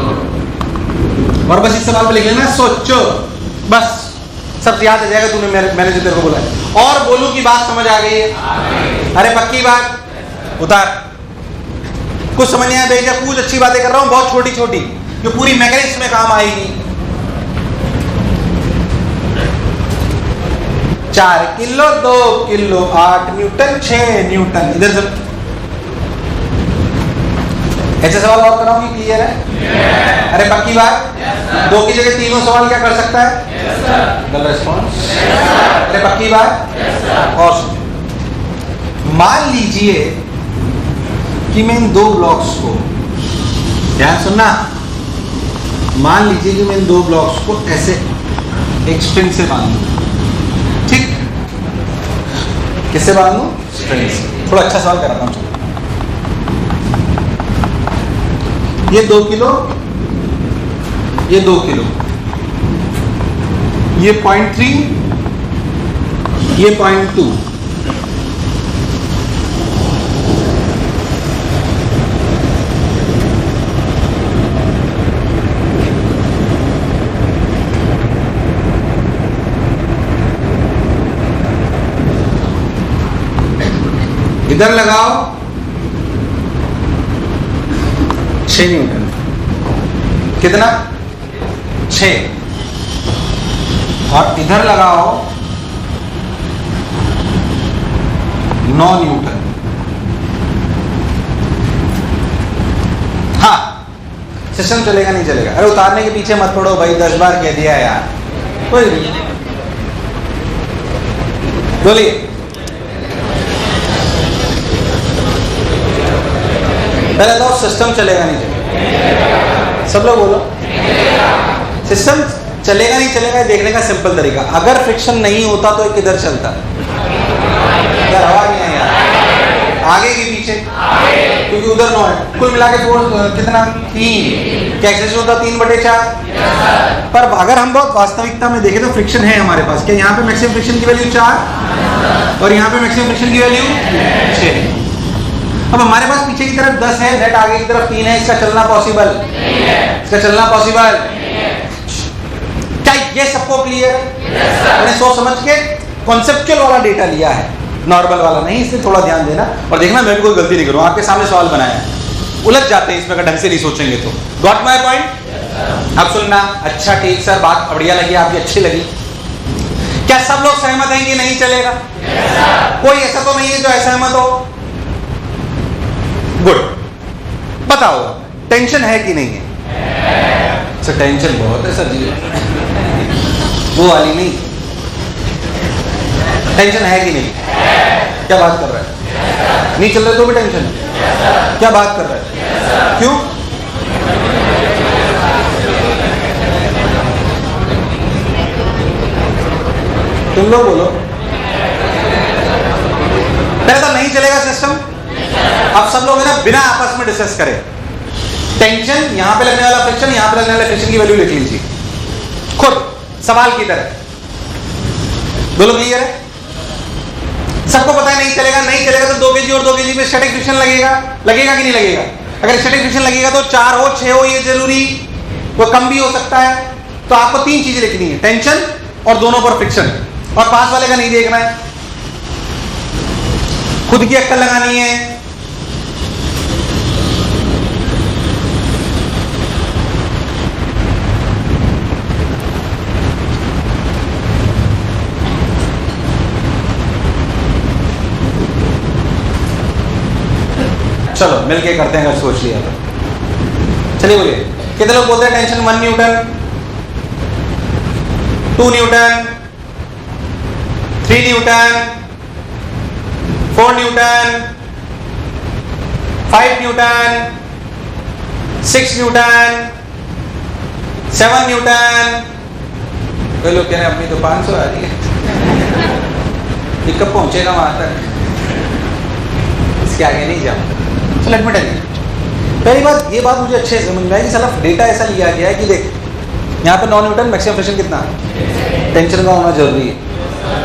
और बस इस सवाल पे लिख लेना, सोचो बस सब याद आ जाएगा। तूने मैंने जो तेरे को बोला है। और बोलूं की बात समझ आ गई है? अरे पक्की बात? उतार। कुछ समझ नहीं आया बेजा, कुछ अच्छी बातें कर रहा हूं, बहुत छोटी छोटी जो पूरी मैकेनिक्स में काम आएगी। 4 किलो 2 किलो 8 न्यूटन 6 न्यूटन। इधर से ऐसे सवाल और कराऊंगी, क्लियर है? अरे पक्की बात? 2 की जगह तीनों सवाल क्या कर सकता है? गलत रिस्पॉन्स। अरे पक्की बात? और मान लीजिए कि मैं इन 2 ब्लॉक्स को, ध्यान सुनना, मान लीजिए कि मैं इन 2 ब्लॉक्स को ऐसे एक स्ट्रिंग से बांध दूं। ठीक? किससे बांध दूं? स्ट्रिंग से। थोड़ा अच्छा सवाल कराता हूं। ये 2 किलो, ये 2 किलो, ये 0.3, ये 0.2। इधर लगाओ 6 न्यूटन। कितना? 6। और इधर लगाओ 9 न्यूटन। हाँ, सिस्टम चलेगा नहीं चलेगा? अरे उतारने के पीछे मत पड़ो भाई, 10 बार कह दिया यार। कोई नहीं, बोलिए। पहले तो सिस्टम चलेगा नहीं चलेगा? सब लोग बोलो। सिस्टम चलेगा नहीं चलेगा देखने का सिंपल तरीका, अगर फ्रिक्शन नहीं होता तो ये किधर चलता? यार हवा नहीं है यार, आगे कि पीछे? क्योंकि उधर 9 है, कुल मिला के फोर्स कितना? 3। क्या एक्सेलरेशन होता? 3/4। पर अगर हम बहुत वास्तविकता में देखें तो फ्रिक्शन है हमारे पास। क्या यहाँ पे मैक्सिमम फ्रिक्शन की वैल्यू 4 और यहाँ पे मैक्सिमम फ्रिक्शन की वैल्यू 6। अब हमारे पास पीछे की तरफ 10 है, नेट आगे की तरफ 3 है, इसका चलना पॉसिबल नहीं है। इसका चलना पॉसिबल नहीं है। क्या ये सबको क्लियर है? मैंने सोच समझ के कॉन्सेप्चुअल वाला डेटा लिया है, नॉर्मल वाला नहीं, इसलिए थोड़ा ध्यान देना और देखना मैं भी कोई गलती नहीं करूँ। आपके सामने सवाल बनाया है, उलझ जाते हैं इसमें अगर ढंग से नहीं सोचेंगे तो। Got my point? अब सुनना। अच्छा ठीक सर, बात बढ़िया लगी, आपकी अच्छी लगी। क्या सब लोग सहमत हैं कि नहीं चलेगा? कोई ऐसा तो नहीं है जो असहमत हो? गुड। बताओ टेंशन है कि नहीं है? सर टेंशन बहुत है सर जी। वो वाली नहीं, टेंशन है कि नहीं? क्या बात कर रहा है? नहीं चल रहा तो भी टेंशन? क्या बात कर रहा है? क्यों? तुम लोग बोलो। पहले तो नहीं चलेगा सिस्टम। अब सब लोग है ना बिना आपस में डिस्कस करें। टेंशन, यहां पे लगने वाला फ्रिक्शन, यहां पे लगने वाला फ्रिक्शन की वैल्यू लिख लीजिए खुद सवाल की तरह। बोलो क्लियर है? सबको पता है नहीं चलेगा। नहीं चलेगा तो 2 kg और 2 kg में स्टैटिक फ्रिक्शन लगेगा। लगेगा कि नहीं लगेगा? अगर स्टैटिक फ्रिक्शन लगेगा तो 4 हो 6 हो, ये जरूरी, वो कम भी हो सकता है। तो आपको 3 चीजें लिखनी है, टेंशन और दोनों पर फ्रिक्शन, और पास वाले का नहीं देखना है, खुद की अक्ल लगानी है। चलो मिलके करते हैं अगर सोच लिया तो। चलिए बोलिए, कितने लोग बोलते हैं tension 1 Newton, 2 Newton, 3 Newton, 4 Newton, 5 Newton, 6 Newton, 7 Newton. कोई लोग कह रहे हैं अपनी तो 500 आ रही है, ये कब पहुंचेगा वहां तक? इसके आगे नहीं जाऊंगा। चलो एडमिट है। पहली बात, ये बात मुझे अच्छे से समझ में आई कि साला डेटा ऐसा लिया गया है कि देख यहाँ पे 9 न्यूटन, मैक्सिमम फ्रिक्शन कितना? टेंशन का होना जरूरी है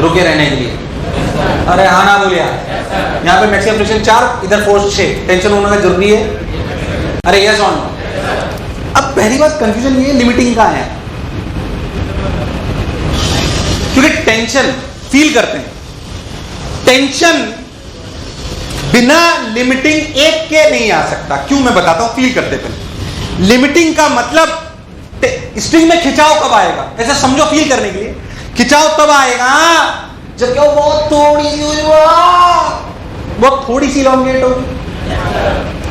रुके रहने के लिए। अरे हाँ ना बोलिया, यहाँ पे मैक्सिमम फ्रिक्शन 4, इधर फोर्स 6, टेंशन होना का जरूरी है। अरे यस ऑन नो। अब पहली बात कंफ्यूजन ये लिमिटिंग का है, क्योंकि टेंशन फील करते हैं, टेंशन बिना लिमिटिंग एक के नहीं आ सकता। क्यों? मैं बताता हूं, फील करते पहले। लिमिटिंग का मतलब स्ट्रिंग में खिंचाव कब आएगा? ऐसा समझो, फील करने के लिए खिंचाव तब आएगा जब क्या बहुत थोड़ी सी लॉन्गेट होगी।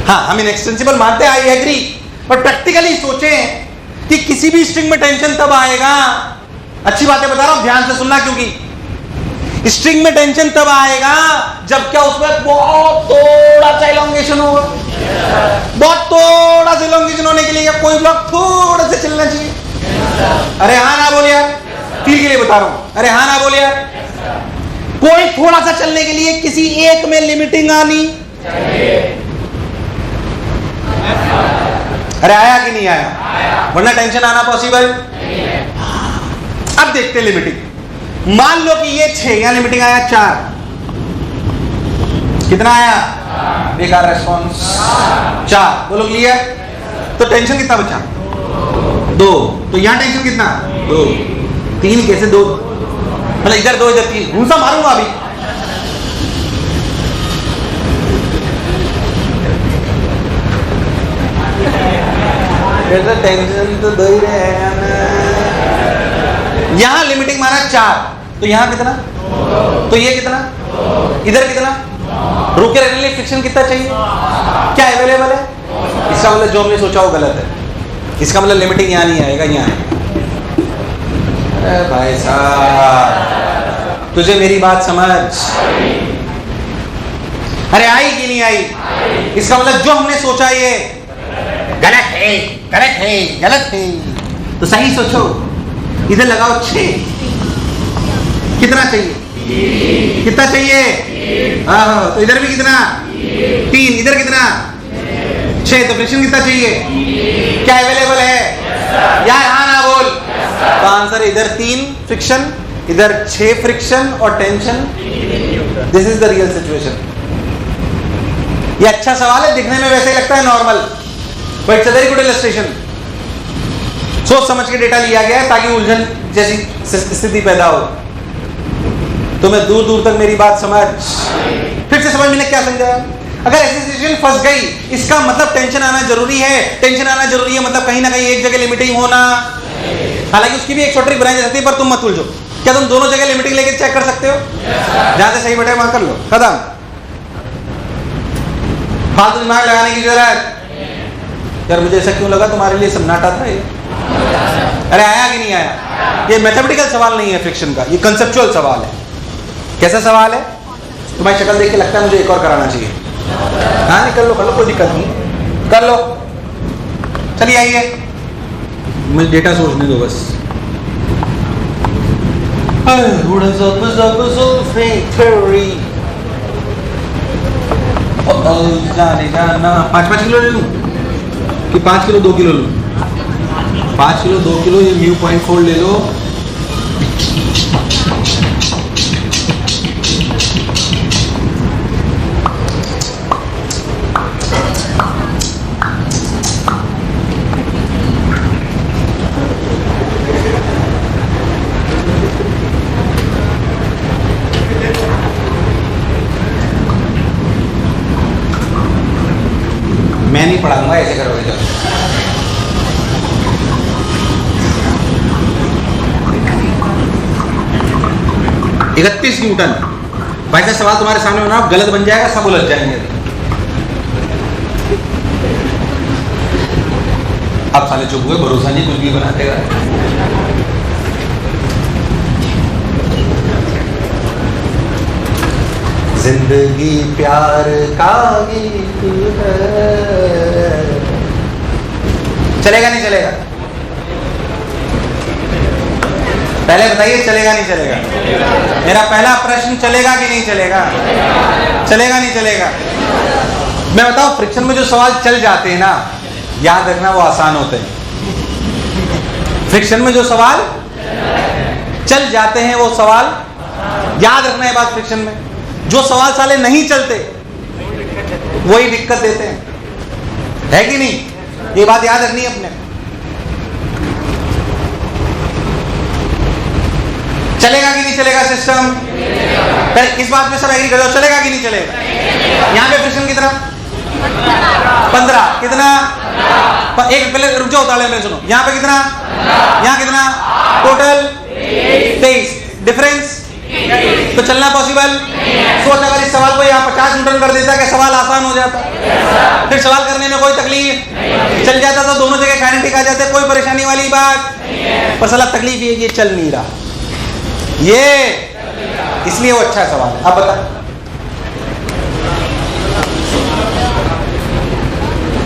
हाँ, हम इनएक्सटेंसिबल मानते हैं, आई एग्री, पर प्रैक्टिकली सोचें कि किसी भी स्ट्रिंग में टेंशन तब आएगा। अच्छी बातें बता रहा हूं, ध्यान से सुनना, क्योंकि स्ट्रिंग में टेंशन तब आएगा जब क्या उसमें बहुत थोड़ा सा इलॉन्गेशन होगा। बहुत थोड़ा सा इलॉन्गेशन होने के लिए कोई ब्लॉक थोड़ा सा चलना चाहिए। अरे हाँ ना बोलिए, फील के लिए बता रहा हूं। अरे हाँ ना बोलिए, कोई थोड़ा सा चलने के लिए किसी एक में लिमिटिंग आनी। अरे आया कि नहीं आया? वरना टेंशन आना पॉसिबल। अब देखते हैं लिमिटिंग। मान लो कि ये 6, यहां लिमिटिंग आया 4, कितना आया? बेकार रेस्पॉन्स 4। बोलो क्लियर? तो टेंशन कितना बचा? 2। तो यहां टेंशन कितना? 2। 3 कैसे 2? मतलब इधर 2 इधर 3, घूसा मारूंगा अभी। टेंशन तो 2 ही रहे। यहां लिमिटिंग माना 4, तो यहां कितना? तो ये कितना? इधर कितना? रुके रहने के लिए फ्रिक्शन कितना चाहिए? क्या अवेलेबल है? इसका मतलब जो हमने सोचा वो गलत है। इसका मतलब लिमिटिंग यहां नहीं आएगा, यहां। अरे भाई साहब, तुझे मेरी बात समझ? अरे आई कि नहीं आई? इसका मतलब जो हमने सोचा ये गलत है, गलत है, गलत है। तो सही सोचो। इधर लगाओ 6, कितना चाहिए? कितना चाहिए? हाँ, तो इधर भी कितना? 3, इधर कितना? 6, तो फ्रिक्शन कितना चाहिए? क्या अवेलेबल है यार? हाँ ना बोल। तो आंसर इधर 3 फ्रिक्शन, इधर 6 फ्रिक्शन और tension. This is the real situation. ये अच्छा सवाल है, दिखने में वैसे ही लगता है normal, but it's a very good illustration. सोच समझ के डेटा लिया गया है ताकि उलझन जैसी स्थिति पैदा हो। तुम्हें दूर दूर तक मेरी बात समझ, फिर से समझ, मैंने क्या समझाया? अगर ऐसी सिचुएशन फंस गई, इसका मतलब टेंशन आना जरूरी है। टेंशन आना जरूरी है मतलब कहीं ना कहीं एक जगह लिमिटिंग होना। हालांकि उसकी भी एक शॉर्ट ट्रिक बनाई जा सकती है, पर तुम मत उलझो। क्या तुम दोनों जगह लिमिटिंग लेके चेक कर सकते हो? जहां से सही बैठे वहां कर लो, खत्म। फालतू दिमाग लगाने की जरूरत यार। मुझे ऐसा क्यों लगा तुम्हारे लिए सन्नाटा था ये? अरे आया कि नहीं आया? ये मैथमेटिकल सवाल नहीं है फ्रिक्शन का, ये कंसेप्चुअल सवाल है। कैसा सवाल है? तुम्हारी शक्ल देख के लगता है मुझे एक और कराना चाहिए। हाँ नहीं, कर लो, कोई दिक्कत नहीं, कर लो। चलिए आइए, मुझे डेटा सोचने दो बस। जाना 5-5 किलो ले लूं कि 5 किलो 2 किलो लूं? 5 किलो 2 किलो, ये म्यू पॉइंट फोल्ड ले लो। मैं नहीं पढ़ाऊंगा, ऐसे करोगे तो। 31 न्यूटन। भाई का सवाल तुम्हारे सामने बना, गलत बन जाएगा, सब उलझ जाएंगे। अब साले चुप हुए, भरोसा नहीं, कुछ भी बनाते गए। जिंदगी प्यार का गीत है। चलेगा नहीं चलेगा? पहले बताइए, चलेगा नहीं चलेगा? मेरा पहला प्रश्न, चलेगा कि नहीं चलेगा? चलेगा नहीं चलेगा? मैं बताऊं, फ्रिक्शन में जो सवाल चल जाते हैं ना, याद रखना वो आसान होते हैं। फ्रिक्शन में जो सवाल चल जाते हैं वो सवाल याद रखना है। बात फ्रिक्शन में जो सवाल साले नहीं चलते वही दिक्कत देते हैं, है कि नहीं? ये बात याद रखनी है अपने। चलेगा कि नहीं चलेगा सिस्टम? इस बात में सब एग्री कर दो, चलेगा कि नहीं चलेगा? यहाँ पे फ्रिक्शन कितना? 15। कितना? एक पहले रुक जाओ, ताले में सुनो। यहाँ पे कितना? यहाँ कितना? टोटल 23। डिफरेंस तो चलना पॉसिबल? सोच, अगर इस सवाल को यहाँ 50 न्यूटन कर देता कि सवाल आसान हो जाता, फिर सवाल करने में कोई तकलीफ, चल जाता तो दोनों जगह काइनेटिक आ जाते, कोई परेशानी वाली बात। पर साला तकलीफ ये चल नहीं रहा, ये इसलिए वो अच्छा सवाल है। अब बता,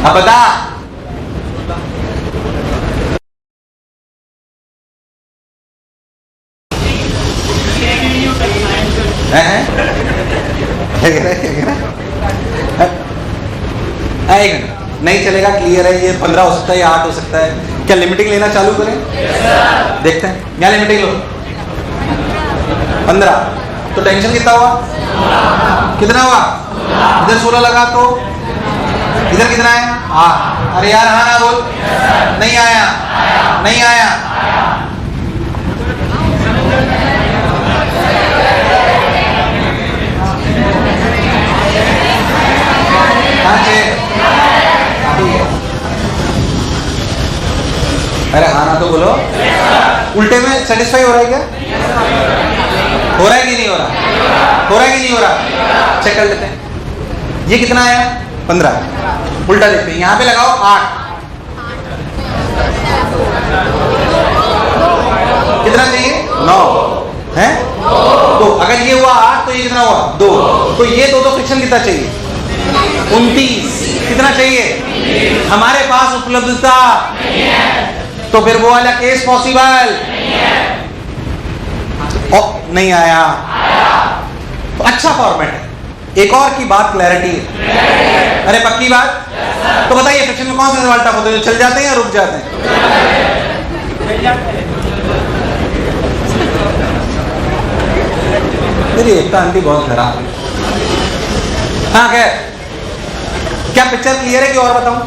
अब बता। नहीं चलेगा, क्लियर है। ये 15 हो सकता है या 8 हो सकता है। क्या लिमिटिंग लेना चालू करें? देखते हैं। यहाँ लिमिटिंग लो 15, तो टेंशन कितना हुआ? कितना हुआ? इधर 16 लगा तो इधर कितना है? हाँ। अरे यार हाँ ना बोल। नहीं आया, नहीं आया। अरे हाँ ना तो बोलो। उल्टे में सेटिस्फाई हो रहा है क्या? हो रहा है कि नहीं हो रहा? हो रहा है कि नहीं हो रहा? चेक कर लेते हैं। ये कितना है? 15। उल्टा देखते हैं, यहाँ पे लगाओ 8। कितना चाहिए? 9 है। तो अगर ये हुआ 8 तो ये कितना हुआ? 2। तो ये दो फ्रिक्शन कितना चाहिए? 29। कितना चाहिए? हमारे पास उपलब्धता, तो फिर वो वाला केस पॉसिबल नहीं आया तो अच्छा फॉर्मेट है। एक और की बात क्लैरिटी है, अरे पक्की बात। तो बताइए फ्रिक्शन में कौन से सवाल टफ होते हैं, जो चल जाते हैं या रुक जाते हैं? मेरी एकता आंटी बहुत खराब। हाँ क्या पिक्चर क्लियर है कि और बताऊं?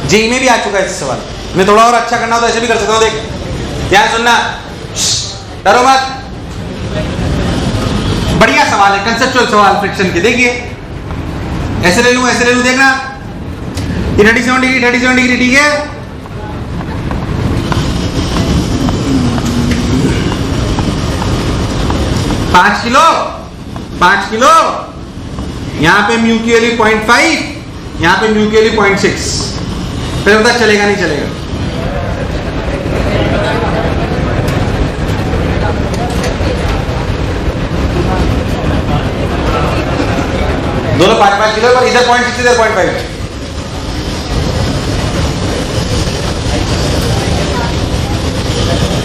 जेई में भी आ चुका है ऐसे सवाल। मैं थोड़ा और अच्छा करना हो तो ऐसे भी कर सकता हूं। देख ध्यान सुनना, डरो मत, बढ़िया सवाल है, कंसेप्चुअल सवाल फ्रिक्शन के। देखिए ऐसे ले लूं देखना, 37 डिग्री ठीक है। पांच किलो यहां पे म्यू की वैल्यू 0.5, यहां पे म्यू की वैल्यू 0.6। फिर पता चलेगा नहीं चलेगा? दोनों 5-5 किलो, पर इधर 0.6 इधर 0.5।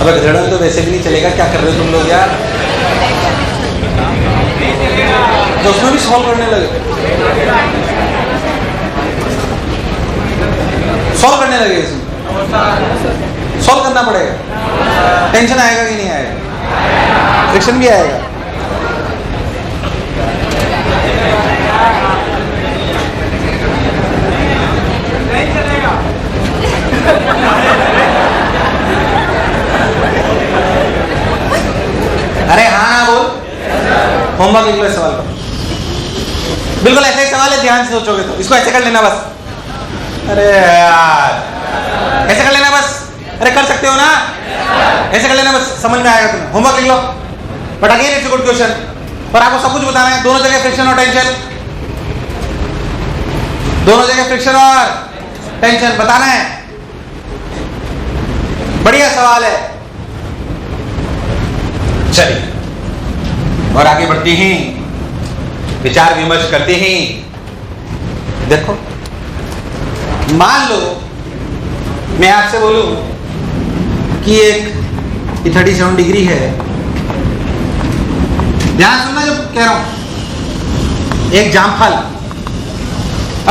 अब गधेड़ा तो वैसे भी नहीं चलेगा, क्या कर रहे हो तुम लोग यार? तो उसमें भी सॉल्व करने लगे, इसमें सॉल्व करना पड़ेगा। टेंशन आएगा कि नहीं आएगा? फ्रिक्शन भी आएगा। अरे हाँ ना बोल, होमवर्क लिख लो इस सवाल का। बिल्कुल ऐसा ही सवाल है, ध्यान से सोचोगे तो। इसको ऐसे कर लेना बस। अरे यार ऐसे कर लेना बस। अरे कर सकते हो ना, ऐसे कर लेना बस, समझ में आएगा तुम्हें। होमवर्क लिख लो। But again it's a good question. पर आपको सब कुछ बताना है, दोनों जगह फ्रिक्शन और टेंशन, दोनों जगह फ्रिक्शन और टेंशन बताना है। बढ़िया सवाल है। चलिए और आगे बढ़ते हैं, विचार विमर्श करते हैं। देखो मान लो मैं आपसे बोलूं कि एक 37 डिग्री है। ध्यान सुनना जो कह रहा हूं, एक जामफल।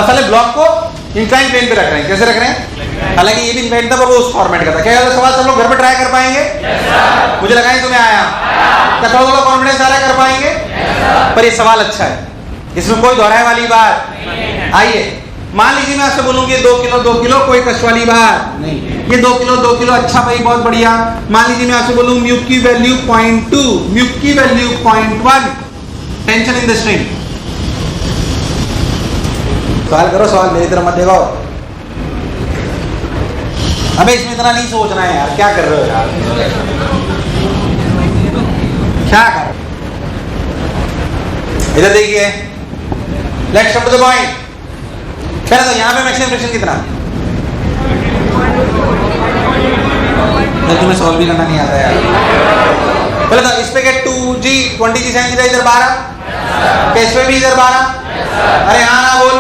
असल ब्लॉक को इंक्लाइन प्लेन पे रख रहे हैं। कैसे रख रहे हैं? हालांकि ये भी इंक्लाइन था पर वो उस फॉर्मेट का था। क्या सवाल सब लोग घर पे ट्राई कर पाएंगे? मुझे लगा ही तुम्हें आया। क्या थोड़ा कॉन्फिडेंस आ रहा है, कर पाएंगे? पर ये सवाल अच्छा है, इसमें कोई दोहराए वाली बात। आइए मान लीजिए मैं आपसे बोलूं कि 2 किलो, कोई कष्ट वाली बात नहीं। ये 2 किलो, अच्छा भाई बहुत बढ़िया। मान लीजिए मैं आपसे बोलूं म्यू की वैल्यू 0.2, म्यू की value 0.1, tension in the string. सवाल करो, सवाल मेरी तरफ मत देखो। हमें इसमें इतना नहीं सोचना है यार, क्या कर रहे हो यार, क्या कर रहे हो? इधर देखिए, let's come to the point. पहले तो यहाँ पे मैक्सिमम फ्रिक्शन कितना? तुम्हें सॉल्व भी करना नहीं आता यार। पहले तो इस पे get 2g 20g sin theta इधर 12, इस पे भी इधर 12। अरे हाँ ना बोल।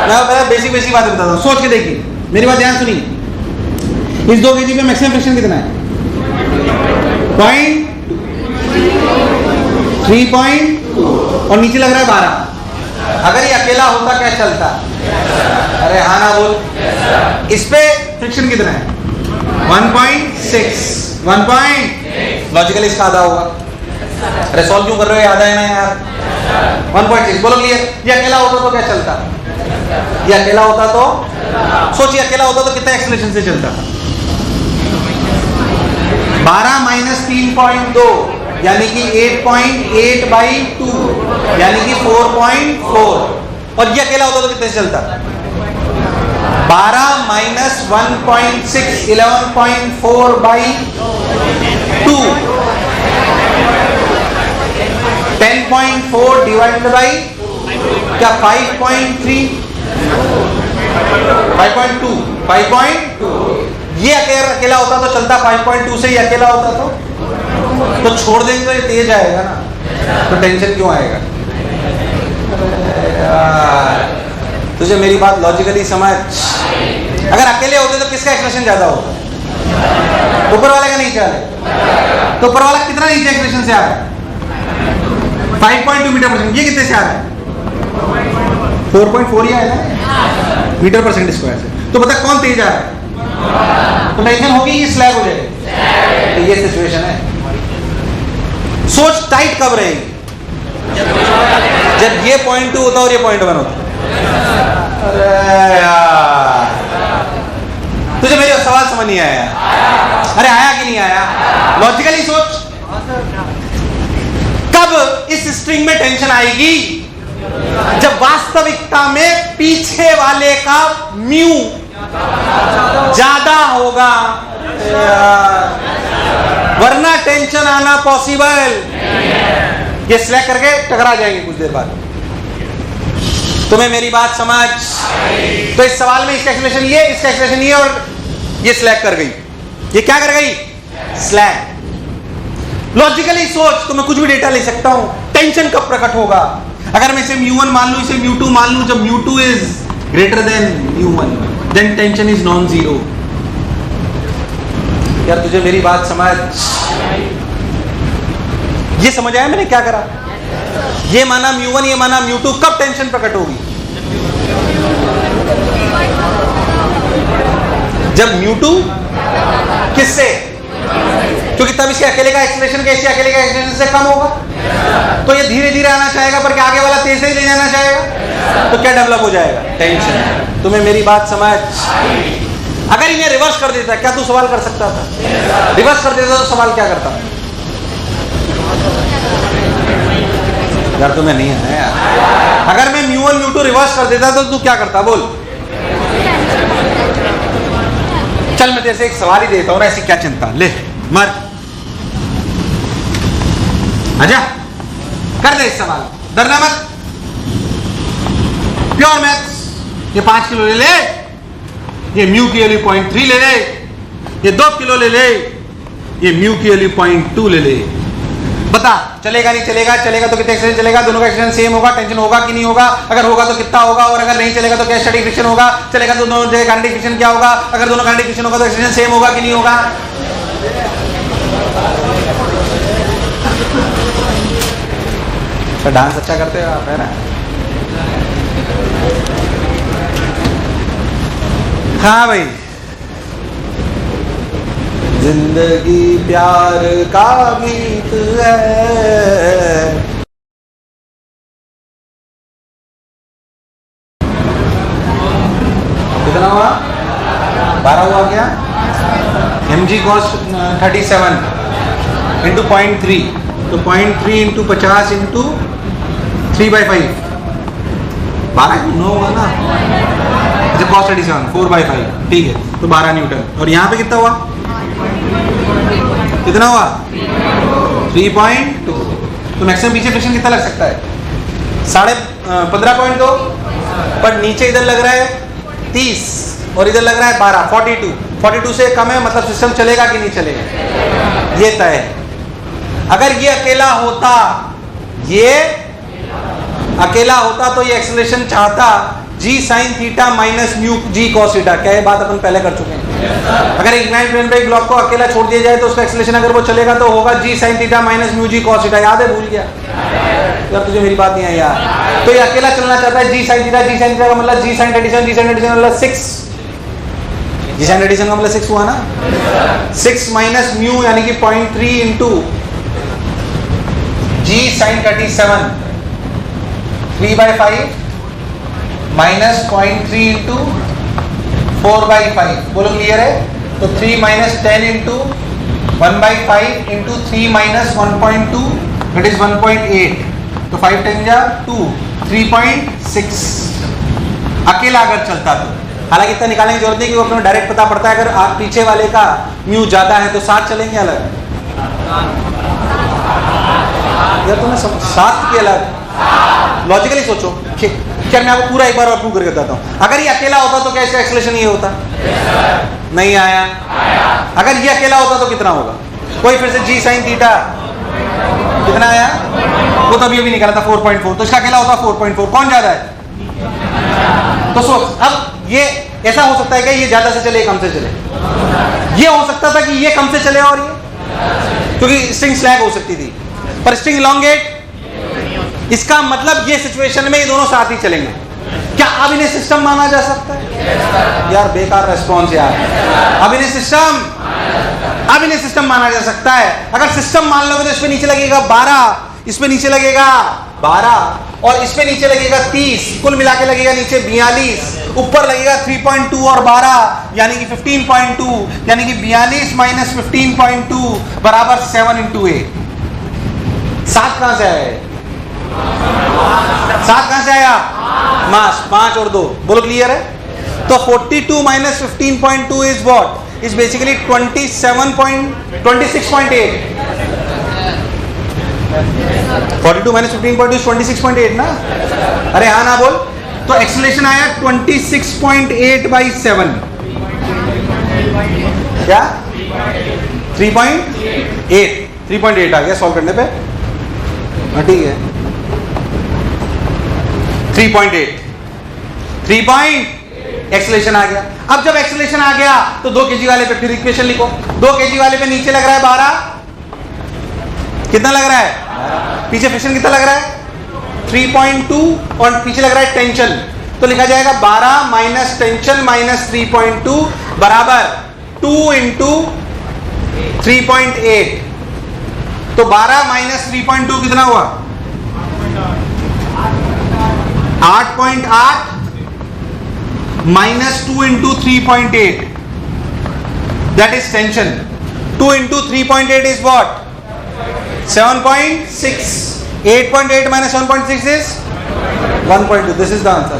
मैं पहले बेसिक बात बताता हूँ, सोच के देखिए, मेरी बात ध्यान सुनिए। इस 2 kg पे मैक्सिमम फ्रिक्शन कितना है? 3.2 और नीचे लग रहा है 12। अगर ये अकेला होता क्या चलता? अरे हाँ ना बोल। इस पे फ्रिक्शन कितना है? 1.6 लॉजिकली इसका आधा होगा। अरे सॉल्व क्यों कर रहे हो, आधा है ना यार। 1.6 बोलो क्लियर। ये अकेला होता तो क्या चलता? ये अकेला होता तो सोचिए, अकेला होता तो कितना एक्सेलरेशन से चलता? 12 माइनस 3.2 यानी कि 8.8/2 यानी कि 4.4। और ये अकेला होता तो कितने से चलता? 12 माइनस 1.6 11.4/2 10.4 डिवाइडेड बाई क्या 5.3 5.2 ये अकेला होता तो चलता 5.2 से, ये अकेला होता तो छोड़ देंगे तो ये तेज आएगा ना, तो टेंशन क्यों आएगा? तुझे मेरी बात लॉजिकली समझ। अगर अकेले होते तो किसका एक्सप्रेशन ज्यादा होता? ऊपर वाले का नीचे वाले, तो ऊपर वाला कितना नीचे एक्सप्रेशन से आ रहा है? 5.2 मीटर पर सेकंड। ये कितने से आ रहा है? 4.4 ही आएगा मीटर पर सेकंड स्क्वायर से। तो बता कौन तेज आ रहा है? तो टेंशन होगी, ये स्लैग हो जाएगा। तो ये सिचुएशन है। सोच टाइट कब रहेगी? जब ये 0.2 होता और ये 0.1 होता। अरे यार, तुझे मेरा सवाल समझ नहीं आया? अरे आया कि नहीं आया? लॉजिकली सोच, कब इस स्ट्रिंग में टेंशन आएगी? जब वास्तविकता में पीछे वाले का म्यू ज्यादा होगा, वरना टेंशन आना पॉसिबल। ये स्लैग करके टकरा जाएंगे कुछ देर बाद। तुम्हें मेरी बात समझ? तो इस सवाल में इसका एक्सप्लेनेशन ये, इसका एक्सप्लेनेशन ये, और ये स्लैग कर गई। ये क्या कर गई? स्लैग। लॉजिकली सोच, तो मैं कुछ भी डेटा ले सकता हूं। टेंशन कब प्रकट होगा? अगर मैं इसे म्यू1 मान लूं, इसे म्यू2 मान लूं, जब mu two is greater than mu one, then tension is non zero. यार तुझे मेरी बात समझ? ये समझ आया मैंने क्या करा? ये माना म्यू1, ये माना म्यू2, कब टेंशन प्रकट होगी? जब म्यू2 किससे? क्योंकि तब इसके अकेले का एक्सप्रेशन इसके अकेले का एक्सप्रेशन से कम होगा। तो ये धीरे धीरे आना चाहेगा, पर क्या आगे वाला तेज से ही ले जाना चाहेगा? तो क्या डेवलप हो जाएगा? टेंशन। तुम्हें मेरी बात समझ? अगर इन्हें रिवर्स कर देता, क्या तू सवाल कर सकता था? रिवर्स कर देता तो सवाल क्या करता? यार तुम्हें नहीं है यार। अगर मैं म्यू1 म्यू2 रिवर्स कर देता तो तू क्या करता? बोल। चल मैं तेरे से एक सवाल ही देता हूं ना, ऐसी क्या चिंता? ले मर, आजा, कर दे इस सवाल, डरना मत। Pure maths. ये 5 किलो ले ले, ये म्यू की वैल्यू 0.3 ले ले, ये 2 किलो ले ले, ये म्यू की वैल्यू 0.2 ले ले। बता चलेगा नहीं चलेगा? चलेगा तो कितने एक्सप्रेशन चलेगा? दोनों का एक्सप्रेशन सेम होगा? टेंशन होगा कि नहीं होगा? अगर होगा तो कितना होगा? और अगर नहीं चलेगा तो क्या स्टैटिक फ्रिक्शन होगा? चलेगा तो दोनों जगह काइनेटिक फ्रिक्शन क्या होगा? अगर दोनों काइनेटिक फ्रिक्शन होगा तो एक्सप्रेशन सेम होगा कि नहीं होगा? तो डांस अच्छा करते हो आप, है ना? हाँ भाई, जिंदगी प्यार का गीत है। कितना हुआ? 12 हुआ क्या? mg cos 37 इंटू 0.3, तो 0.3 इंटू 50 इंटू 3/5, 12 9 हुआ ना? जब cos 37 4/5, ठीक है, तो 12 न्यूटन। और यहाँ पे कितना हुआ? कितना हुआ? 3.2। तो मैक्सिमम पीछे फ्रिक्शन कितना लग सकता है? 15.2, पर नीचे इधर लग रहा है 30 और इधर लग रहा है 12, 42। 42 से कम है, मतलब सिस्टम चलेगा कि नहीं चलेगा? ये तय है। अगर ये अकेला होता, ये अकेला होता तो ये एक्सेलरेशन चाहता g sin theta minus mu g cos theta. क्या ये बात अपन पहले कर चुके हैं? अगर इग्नाइट प्लेन पे एक ब्लॉक को अकेला छोड़ दिया जाए तो उसका एक्सेलरेशन अगर वो चलेगा तो होगा g sin theta minus mu g cos theta. याद है? भूल गया यार, तुझे मेरी बात नहीं आई यार। तो ये अकेला चलना चाहता है g sin theta. g sin theta का मतलब g sin 37, g sin 37 मतलब 6, g sin 37 का मतलब 6 हुआ ना? 6 माइनस म्यू यानी कि 0.3 into g sin 37 3/5 minus 0.3 into 4/5। बोलो क्लियर है? तो 3 minus 10 into 1/5 into 3 minus 1.2 that is 1.8। तो 5 10 जा 2, 3.6 अकेला अगर चलता तो। हालांकि इतना निकालने की जरूरत नहीं कि वो अपने डायरेक्ट पता पड़ता है। अगर आप पीछे वाले का म्यू ज्यादा है तो 7 चलेंगे अलग। यार तुम्हें 7 के अलग लॉजिकली सोचो। क्या मैं आपको पूरा एक बार और प्रूव करके बताता हूं। अगर ये अकेला होता तो क्या इसका एक्सेलरेशन ये होता? नहीं आया। अगर ये अकेला होता तो कितना होगा? कोई फिर से g sin थीटा कितना आया? वो तो अभी निकाला था 4.4, तो इसका अकेला होता 4.4। कौन ज्यादा है? तो सोच, अब ये ऐसा हो सकता है कि ये ज्यादा से चले कम से चले? ये हो सकता था कि ये कम से चले और ये, क्योंकि स्ट्रिंग स्लैग हो सकती थी, पर स्ट्रिंग इलॉन्गेट, इसका मतलब ये सिचुएशन में ये दोनों साथ ही चलेंगे। क्या अब इन्हें सिस्टम माना जा सकता है? यार बेकार रेस्पॉन्स यार। अब इन्हें सिस्टम माना जा सकता है। अगर सिस्टम मान लोगे तो इसमें नीचे लगेगा 12, इसमें नीचे लगेगा 12 और इसमें नीचे लगेगा 30, कुल मिला के लगेगा नीचे 42, ऊपर लगेगा 3.2 और 12 यानी कि 15.2, यानी कि 42 माइनस 15.2 बराबर 7 into 8। 7 कहां से आया? 7 कहां से आया? मास 5 और 2, बोलो क्लियर है? तो 42 minus 15.2 is what? Is basically 26.8। 42 minus 15.2 is 26.8 ना? अरे हाँ ना बोल। तो एक्सेलरेशन आया 26.8 by 7, क्या 3.8 आ गया सॉल्व करने पे। ठीक है 3.8 एक्सेलरेशन आ गया। अब जब एक्सेलरेशन आ गया तो 2 kg वाले पे फिर इक्वेशन लिखो। 2 kg वाले पे नीचे लग रहा है 12, कितना लग रहा है? पीछे फ्रिक्शन कितना लग रहा है? 3.2 और पीछे लग रहा है टेंशन, तो लिखा जाएगा 12 माइनस टेंशन माइनस 3.2 बराबर 2 into 3.8। तो 12 माइनस 3.2 कितना हुआ? 8.8 minus 2 into 3.8, that is tension. 2 into 3.8 is what? 7.6. 8.8 minus 7.6 is 1.2. This is the answer.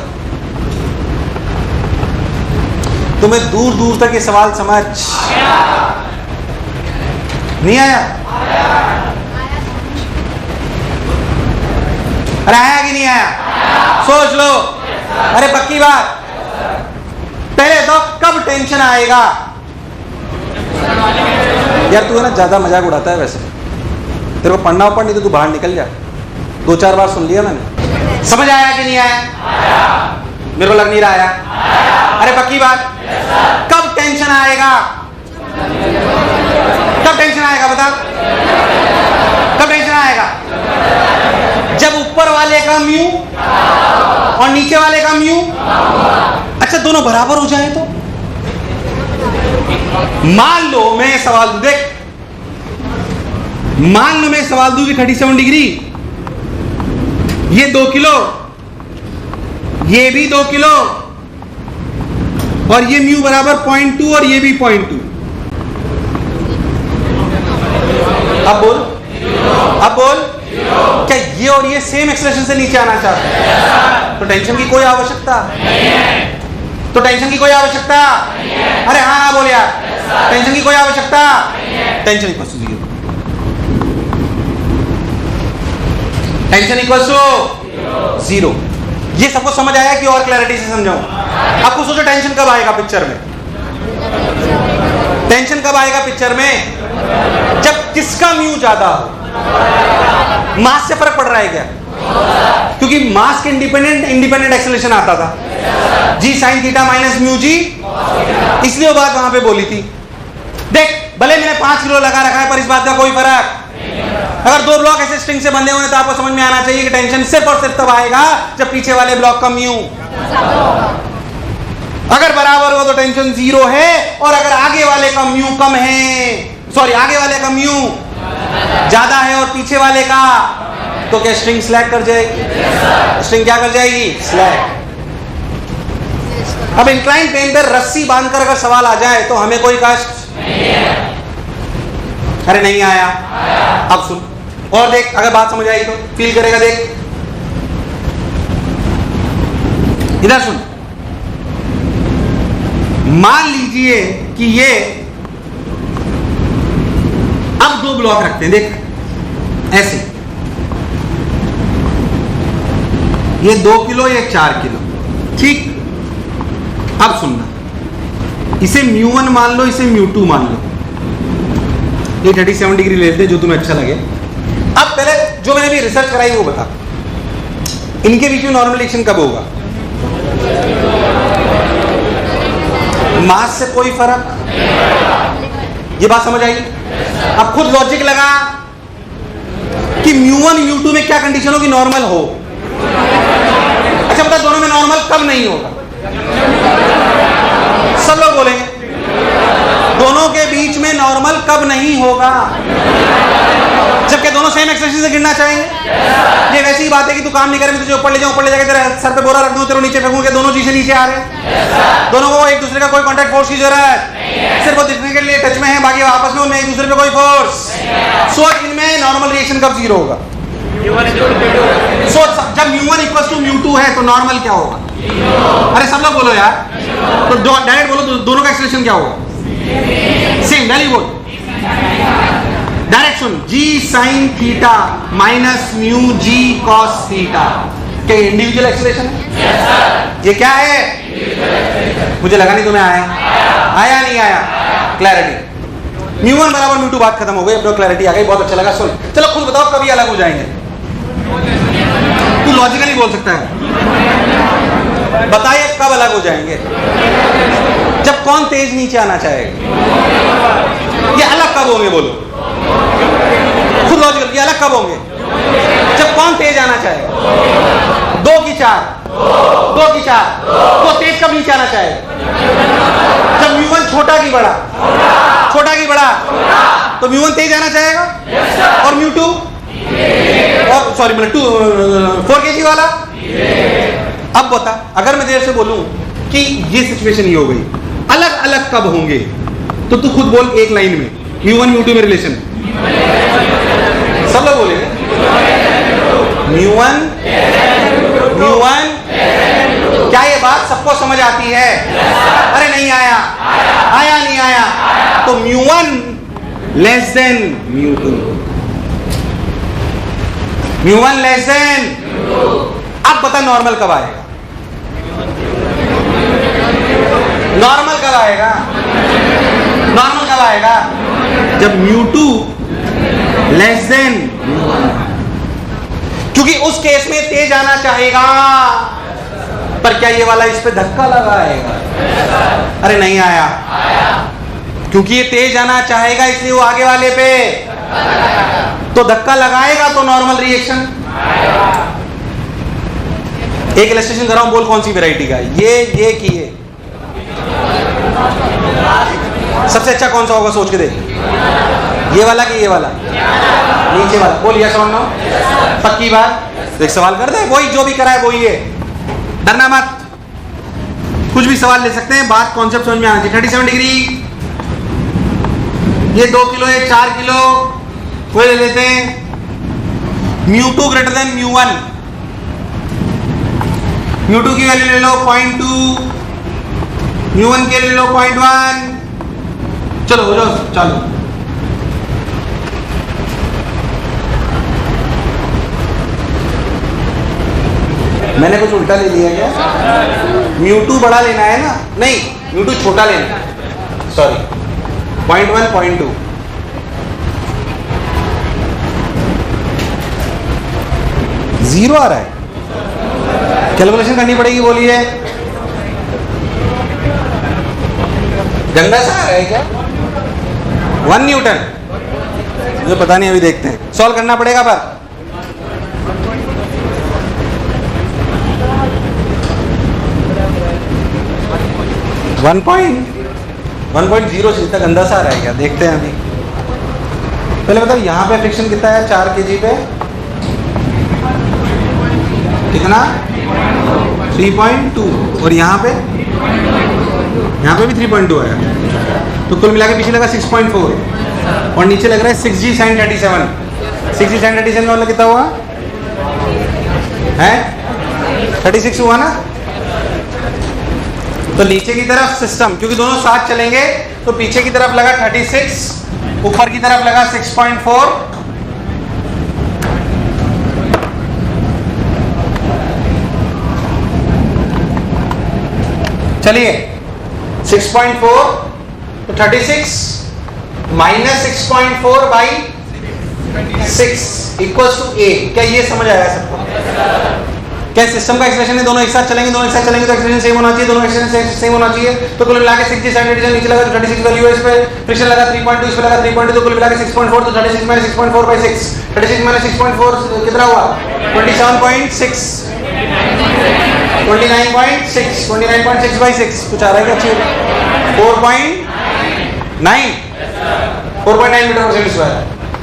तुम्हें दूर दूर तक ये सवाल समझ नहीं आया? अरे आया कि नहीं आया? सोच लो। अरे पक्की बात, पहले तो कब टेंशन आएगा? यार तू है ना ज्यादा मजाक उड़ाता है वैसे, तेरे को पढ़ना हो पढ़, नहीं तो तू बाहर निकल जा। 2-4 बार सुन लिया मैंने। समझ आया कि नहीं आया? मेरे को लग नहीं रहा आया। अरे पक्की बात, कब टेंशन आएगा? कब टेंशन आएगा बता? कब टेंशन आएगा? जब ऊपर वाले का म्यू और नीचे वाले का म्यू, अच्छा दोनों बराबर हो जाए तो। मान लो मैं सवाल दूं, देख मान लो मैं सवाल दूं कि 37 डिग्री, ये 2 किलो, ये भी 2 किलो और ये म्यू बराबर 0.2 और ये भी 0.2। अब बोल, अब बोल, क्या ये और ये सेम एक्सेलरेशन से नीचे आना चाहते हैं? तो टेंशन की कोई आवश्यकता नहीं है। तो टेंशन की कोई आवश्यकता नहीं है। अरे हाँ बोल यार, टेंशन की कोई आवश्यकता नहीं है। Tension equal to 0, tension equal to 0। ये सबको समझ आया कि और क्लैरिटी से समझाऊं? आपको सोचो टेंशन कब आएगा पिक्चर में? टेंशन कब आएगा पिक्चर में? जब किसका म्यू ज्यादा हो। मास से फर्क पड़ रहा है क्या? क्योंकि मास के इंडिपेंडेंट एक्सेलरेशन आता था, जी sine theta minus mu G, इसलिए वो बात वहां पे बोली थी। देख भले मैंने 5 किलो लगा रखा है पर इस बात का कोई फर्क। अगर 2 ब्लॉक ऐसे स्ट्रिंग से बंधे हुए तो आपको समझ में आना चाहिए कि टेंशन सिर्फ और सिर्फ तब आएगा जब पीछे वाले ब्लॉक का म्यू अगर बराबर हो तो टेंशन 0 है, और अगर आगे वाले का म्यू कम है, सॉरी आगे वाले का म्यू ज्यादा है और पीछे वाले का, तो क्या स्ट्रिंग स्लैग कर जाएगी? स्ट्रिंग क्या कर जाएगी? स्लैग। अब इंक्लाइन प्लेन पर रस्सी बांधकर अगर सवाल आ जाए तो हमें कोई कष्ट नहीं है। अरे नहीं आया? अब सुन और देख, अगर बात समझ आई तो फील करेगा। देख इधर सुन, मान लीजिए कि ये अब 2 ब्लॉक रखते हैं, देख ऐसे, ये 2 किलो ये 4 किलो, ठीक। अब सुनना, इसे μ1 मान लो, इसे μ2 मान लो, ये 37 डिग्री ले लेते हैं जो तुम्हें अच्छा लगे। अब पहले जो मैंने भी रिसर्च कराई वो बता, इनके बीच में नॉर्मल रिएक्शन कब होगा? मास से कोई फर्क ये बात समझ आई? अब खुद लॉजिक लगा कि म्यू1 म्यू2 में क्या कंडीशन हो कि नॉर्मल हो। अच्छा बता, दोनों में नॉर्मल कब नहीं होगा? सब लोग बोलेंगे दोनों के बीच में नॉर्मल कब नहीं होगा? जबकि दोनों सेम एक्सप्रेशन से गिरना चाहेंगे। ये वैसी ही बात है कि तू काम नहीं करे, मैं तुझे ऊपर ले जाऊं, ऊपर ले जाके तेरे सर पे बोरा रख दूं, तेरे नीचे फेंकूं, दोनों चीजें नीचे आ रहे हैं। दोनों को एक दूसरे का कोई कांटेक्ट फोर्स की जरूरत, सिर्फ वो दिखने के लिए टच में है, बाकी आपस में उनमें एक दूसरे पे कोई फोर्स। सोच इनमें नॉर्मल रिएक्शन कब जीरो होगा? सोच जब म्यू1 इक्वल टू म्यू2 है तो नॉर्मल क्या होगा? अरे सब लोग बोलो यार, तो डायरेक्ट बोलो, दोनों का एक्सप्रेशन क्या होगा? सेम वैल्यू बोल, डायरेक्ट सुन, जी sine theta minus mu G cos theta. क्या इंडिविजुअल एक्सप्रेशन है? ये क्या है? मुझे लगा नहीं तुम्हें आया नहीं आया क्लैरिटी। म्यू1 बराबर म्यू2, बात खत्म हो गई, अब क्लैरिटी आ गई, बहुत अच्छा लगा। सुन चलो खुद बताओ कभी अलग हो जाएंगे? तू लॉजिकली बोल सकता है, बताइए कब अलग हो जाएंगे? जब कौन तेज नीचे आना चाहेगा? ये अलग कब होंगे बोलो? खुद लॉजिकल, ये अलग कब होंगे? जब कौन तेज आना चाहेगा? 2 की 4 तो तेज कब नीचे आना चाहेगा? जब म्यू1 छोटा की बड़ा तो म्यू1 तेज आना चाहेगा। और म्यू2 और सॉरी 4 kg वाला। अब बता, अगर मैं देर से बोलूं कि ये सिचुएशन ये हो गई, अलग अलग कब होंगे? तो तू खुद बोल एक लाइन में, म्यू1 म्यू2 में रिलेशन। सब लोग बोलेंगे म्यू1 क्या ये बात सबको समझ आती है? अरे नहीं आया नहीं आया। तो म्यू1 लेस देन म्यू2, म्यू1 लेस देन। अब बता नॉर्मल कब आएगा? नॉर्मल कब आएगा? जब म्यू2 लेस देन, क्योंकि उस केस में तेज आना चाहेगा। पर क्या ये वाला इस पे धक्का लगाएगा? अरे नहीं आया, क्योंकि ये तेज आना चाहेगा इसलिए वो आगे वाले पे तो धक्का लगाएगा, तो नॉर्मल रिएक्शन। एक इलस्ट्रेशन कराऊं, बोल कौन सी वैरायटी का? ये की ये सबसे अच्छा कौन सा होगा? सोच के देख, ये वाला कि ये वाला? नीचे वाला। बोल यस और नो, पक्की बात? एक सवाल कर दे, वही जो भी करा है वही है, डरना मत, कुछ भी सवाल ले सकते हैं, बात कॉन्सेप्ट समझ में आना चाहिए। 37 डिग्री, ये 2 किलो है, 4 किलो, वो ले लेते हैं। म्यू2 ग्रेटर देन म्यू1, म्यू2 की वैल्यू ले लो 0.2, म्यू1 के ले लो 0.1। चलो हो जाओ चालू। मैंने कुछ उल्टा ले लिया क्या? म्यू2 बड़ा लेना है ना? नहीं, म्यू2 छोटा लेना है, सॉरी 0.1 0.2। जीरो आ रहा है, कैलकुलेशन करनी पड़ेगी। बोलिए, गंदा सा आ रहा है क्या? 1 न्यूटन, मुझे पता नहीं, अभी देखते हैं, सॉल्व करना पड़ेगा। पर 1.0 से इतना गंदा सा आ रहा है क्या? देखते हैं अभी। पहले बताओ यहाँ पे फ्रिक्शन कितना है? 4 kg पे कितना? 3.2। और यहाँ पे भी 3.2 आया, तो कुल मिला के पीछे लगा 6.4 और नीचे लग रहा है 6G sin 37। 6G sin 37 का मतलब कितना हुआ है? 36 हुआ ना? तो नीचे की तरफ सिस्टम, क्योंकि दोनों साथ चलेंगे, तो पीछे की तरफ लगा 36, ऊपर की तरफ लगा 6.4। चलिए 6.4 तो 36 माइनस 6.4 बाई 6 इक्वल्स टू 8। क्या ये समझ आया सबको? क्या सिस्टम का एक्सप्रेशन है दोनों एक साथ चलेंगे, दोनों एक साथ चलेंगे तो एक्सप्रेशन सेम होना चाहिए, दोनों एक्सप्रेशन सेम होना चाहिए। तो कुल मिला के 60 सेंटीमीटर नीचे लगा तो 36 वैल्यू है, इस पे फ्रिक्शन लगा 3.2, इस पे लगा 3.2, तो कुल मिला के 6.4, तो 36 - 6.4/6, 36 - 6.4 कितना हुआ 27.6, 29.6, 29.6/6 कुछ आ रहा है क्या अच्छी 4.9 मीटर पर सेकंड स्क्वायर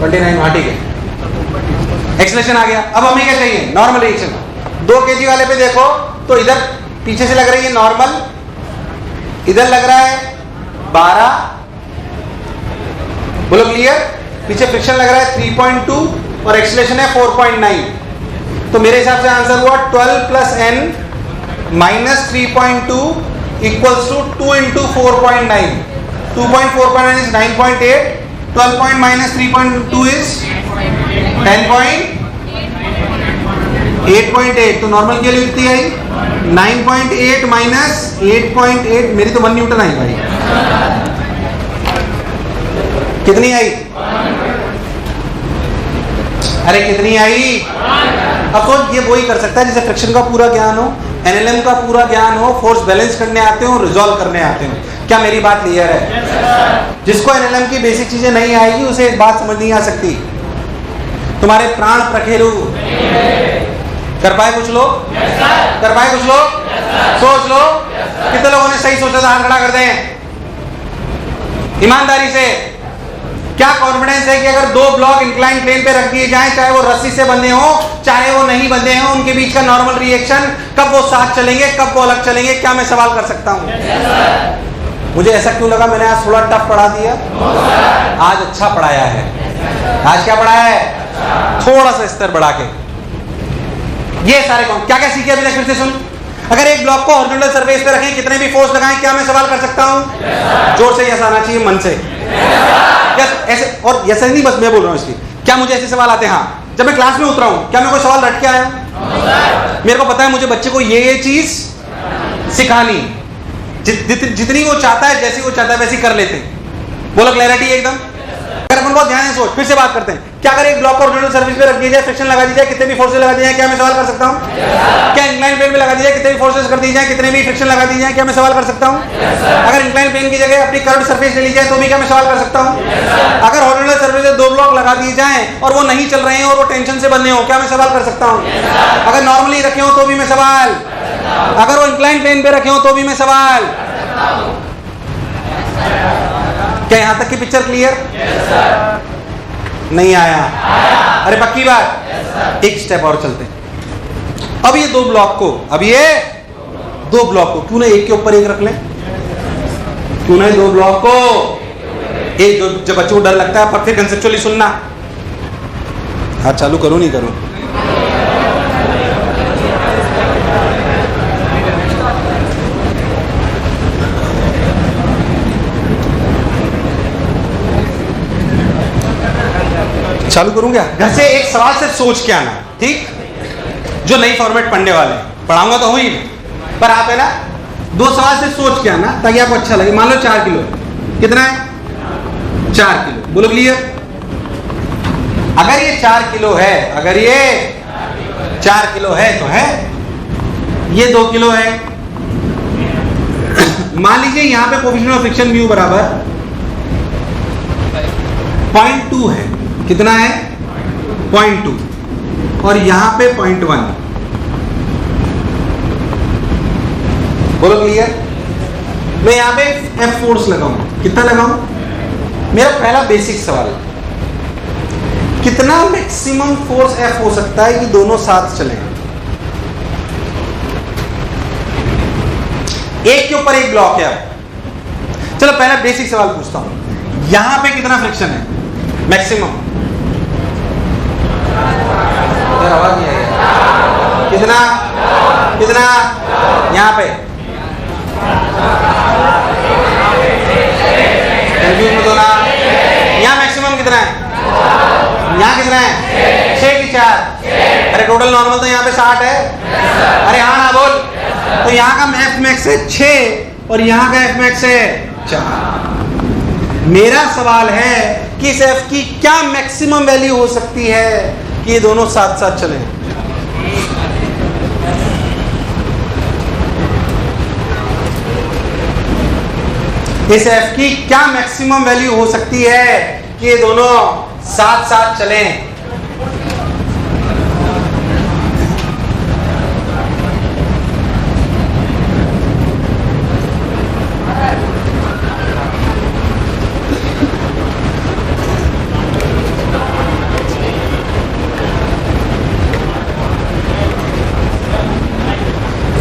29, हाँ ठीक है एक्सप्रेशन आ गया। अब हमें क्या चाहिए नॉर्मल रिएक्शन। 2 kg वाले पे देखो तो इधर पीछे से लग रही है नॉर्मल, इधर लग रहा है 12, बोलो क्लियर, पीछे फ्रिक्शन लग रहा है 3.2 और एक्सेलरेशन है 4.9, तो मेरे हिसाब से आंसर हुआ 12 + n - 3.2 equals to 2 × 4.9, 2.4.9 is 9.8, 12 - 3.2 is 10.8, तो नॉर्मल के लिए कितनी आई 9.8 - 8.8, मेरी तो 1 न्यूटन आई भाई, कितनी आई, अरे कितनी आई। अब तो ये वही कर सकता है जिसे फ्रिक्शन का पूरा ज्ञान हो, एनएलएम का पूरा ज्ञान हो, फोर्स बैलेंस करने आते हो, रिजॉल्व करने आते हो। क्या मेरी बात क्लियर है? जिसको एनएलएम की बेसिक चीजें नहीं आएगी उसे एक बात समझ नहीं आ सकती। तुम्हारे प्राण प्रखेलू कर पाए कुछ लोग, कर पाए कुछ लोग, सोच लो कितने लोगों ने सही सोचा था, हाथ खड़ा कर दें ईमानदारी से। क्या कॉन्फिडेंस है कि अगर 2 ब्लॉक इंक्लाइन प्लेन पे रख दिए जाएं, चाहे वो रस्सी से बंधे हो चाहे वो नहीं बंधे हो, उनके बीच का नॉर्मल रिएक्शन, कब वो साथ चलेंगे कब वो अलग चलेंगे, क्या मैं सवाल कर सकता हूं? मुझे ऐसा क्यों लगा मैंने आज थोड़ा टफ पढ़ा दिया? आज अच्छा पढ़ाया है। आज क्या पढ़ाया है? थोड़ा सा स्तर बढ़ा के। ये सारे कौन क्या क्या सीखे अभी तक, फिर से सुन। अगर एक ब्लॉक को हॉरिजॉन्टल सरफेस पे रखें, कितने भी फोर्स लगाएं, क्या मैं सवाल कर सकता हूं? जोर से यस आना चाहिए, मन से यस। ऐसे और यस नहीं, बस मैं बोल रहा हूं इसलिए। क्या मुझे ऐसे सवाल आते हैं? हाँ, जब मैं क्लास में उतरा हूं क्या मैं कोई सवाल रट के आया हूं? मेरे को पता है मुझे बच्चे को ये चीज सिखानी, जितनी वो चाहता है, जैसी वो चाहता है वैसी कर लेते हैं। बोलो क्लैरिटी एकदम। अगर अपन बहुत ध्यान से सोच, फिर से बात करते हैं। क्या अगर एक ब्लॉक को हॉरिजॉन्टल सरफेस पे रख दिया जाए, फ्रिक्शन लगा दी जाए, कितने भी फोर्सेस लगा दिए जाए, क्या मैं सवाल कर सकता हूं? क्या इंक्लाइन प्लेन पे लगा दिया जाए, कितने भी फोर्सेस कर दी जाए, कितने भी फ्रिक्शन लगा दी जाए, क्या मैं सवाल कर सकता हूं? अगर इंक्लाइन प्लेन की जगह अपनी कर्व्ड सरफेस ले ली जाए तो भी क्या मैं सवाल कर सकता हूं? अगर हॉरिजॉन्टल सरफेस पे 2 ब्लॉक लगा दिए जाएं और वो नहीं चल रहे हैं और वो टेंशन से बंधे हो, क्या मैं सवाल कर सकता हूं? अगर नॉर्मली रखे हो तो भी मैं सवाल, अगर वो इंक्लाइन प्लेन पे रखे हो तो भी मैं सवाल। क्या यहां तक की पिक्चर क्लियर? नहीं आया? अरे पक्की बात। एक स्टेप और चलते हैं। अब ये 2 ब्लॉक को, अब ये 2 ब्लॉक को क्यों ना एक के ऊपर एक रख लें? क्यों ना 2 ब्लॉक को एक, जो जब बच्चों को डर लगता है, पर फिर कंसेप्चुअली सुनना। हाथ चालू करो नहीं करो? चालू करूं क्या? घर से एक सवाल सिर्फ सोच के आना, ठीक? जो नई फॉर्मेट पढ़ने वाले पढ़ाऊंगा तो हुई, पर आप है ना 2 सवाल सिर्फ सोच के आना ताकि आपको अच्छा लगे। मान लो 4 किलो, कितना है? 4 किलो, बोलो क्लियर। अगर ये 4 किलो है, अगर ये 4 किलो है तो है, ये 2 किलो है। मान लीजिए यहां पे कोएफिशिएंट ऑफ फ्रिक्शन म्यू बराबर 0.2 है। कितना है? 0.2, और यहां पे 0.1। बोलो क्लियर। मैं यहां पे F फोर्स लगाऊं, कितना लगाऊं? मेरा पहला बेसिक सवाल, कितना मैक्सिमम फोर्स F हो सकता है कि दोनों साथ चलें? एक के ऊपर एक ब्लॉक है। अब चलो पहला बेसिक सवाल पूछता हूं, यहां पे कितना फ्रिक्शन है मैक्सिमम? आवाज नहीं आई। कितना कितना यहां पे? कंफ्यूज मत होना। यहां मैक्सिमम कितना है? यहां कितना है? 6 की 4। अरे टोटल नॉर्मल तो यहां पे 60 है। अरे हाँ ना बोल। तो यहां का एफ मैक्स है 6 और यहां का एफ मैक्स है 4। मेरा सवाल है कि इस एफ की क्या मैक्सिमम वैल्यू हो सकती है कि ये दोनों साथ साथ चलें? इस एफ की क्या मैक्सिमम वैल्यू हो सकती है कि ये दोनों साथ साथ चलें?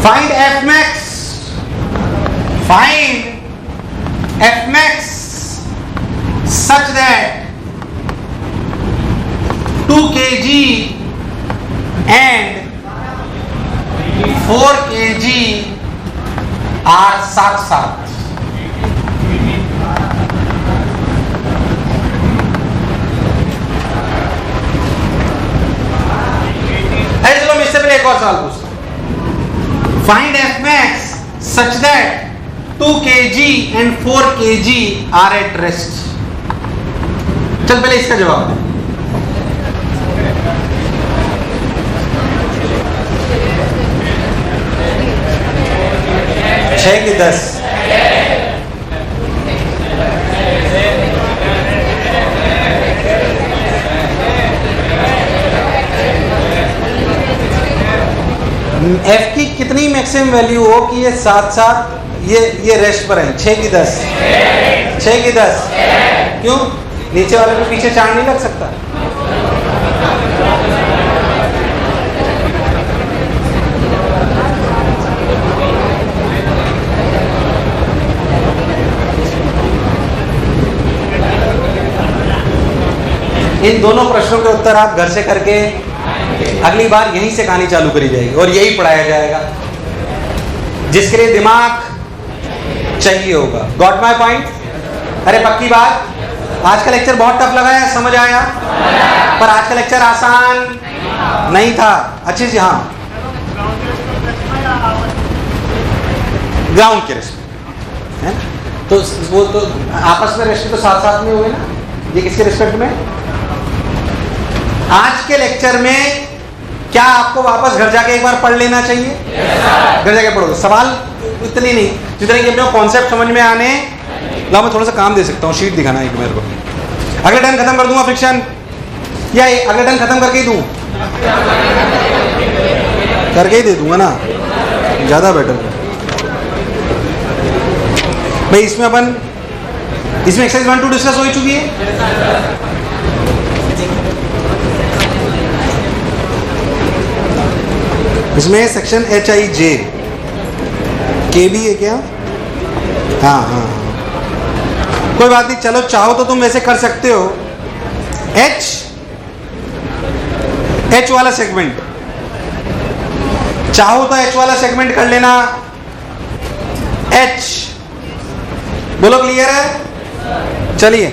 Find F max. Find F max such that 2 kg and 4 kg are साथ साथ. अरे चलो मैं इससे पहले एक और सवाल पूछता हूं. Find F max such that 2 kg and 4 kg are at rest. चल पहले इसका जवाब दे. छह की 10. एफ की कितनी मैक्सिमम वैल्यू हो कि ये साथ साथ ये रेस्ट पर है? 6 की 10. 6 की 10. क्यों? नीचे वाले को पीछे चांद नहीं लग सकता? इन दोनों प्रश्नों के उत्तर आप घर से करके अगली बार यहीं से कहानी चालू करी जाएगी और यही पढ़ाया जाएगा, जिसके लिए दिमाग चाहिए होगा. Got my point? अरे पक्की बात, आज का लेक्चर बहुत टफ लगा है, समझ आया? पर आज का लेक्चर आसान नहीं था. अच्छी से हाँ, ग्राउंड के रिस्पेक्ट है तो वो तो आपस में रिस्पेक्ट तो साथ साथ में हुए ना. ये किसके रिस्पेक्ट में? आज के लेक्चर में क्या आपको वापस घर जाके एक बार पढ़ लेना चाहिए? घर जाके पढ़ो. सवाल इतने नहीं जितने कि अपने कॉन्सेप्ट समझ में आने. ला मैं थोड़ा सा काम दे सकता हूँ, शीट दिखाना एक मेरे को. अगले टर्न खत्म कर दूंगा फ्रिक्शन, या अगले टर्न खत्म करके ही दूं? करके ही दे दूंगा ना, ज्यादा बेटर. भाई इसमें एक्सरसाइज 1 2 डिस्कस हो ही चुकी है. इसमें सेक्शन HIJ के भी है क्या? हाँ हाँ, कोई बात नहीं. चलो चाहो तो तुम वैसे कर सकते हो. H वाला सेगमेंट चाहो तो H वाला सेगमेंट कर लेना. H बोलो, क्लियर है? चलिए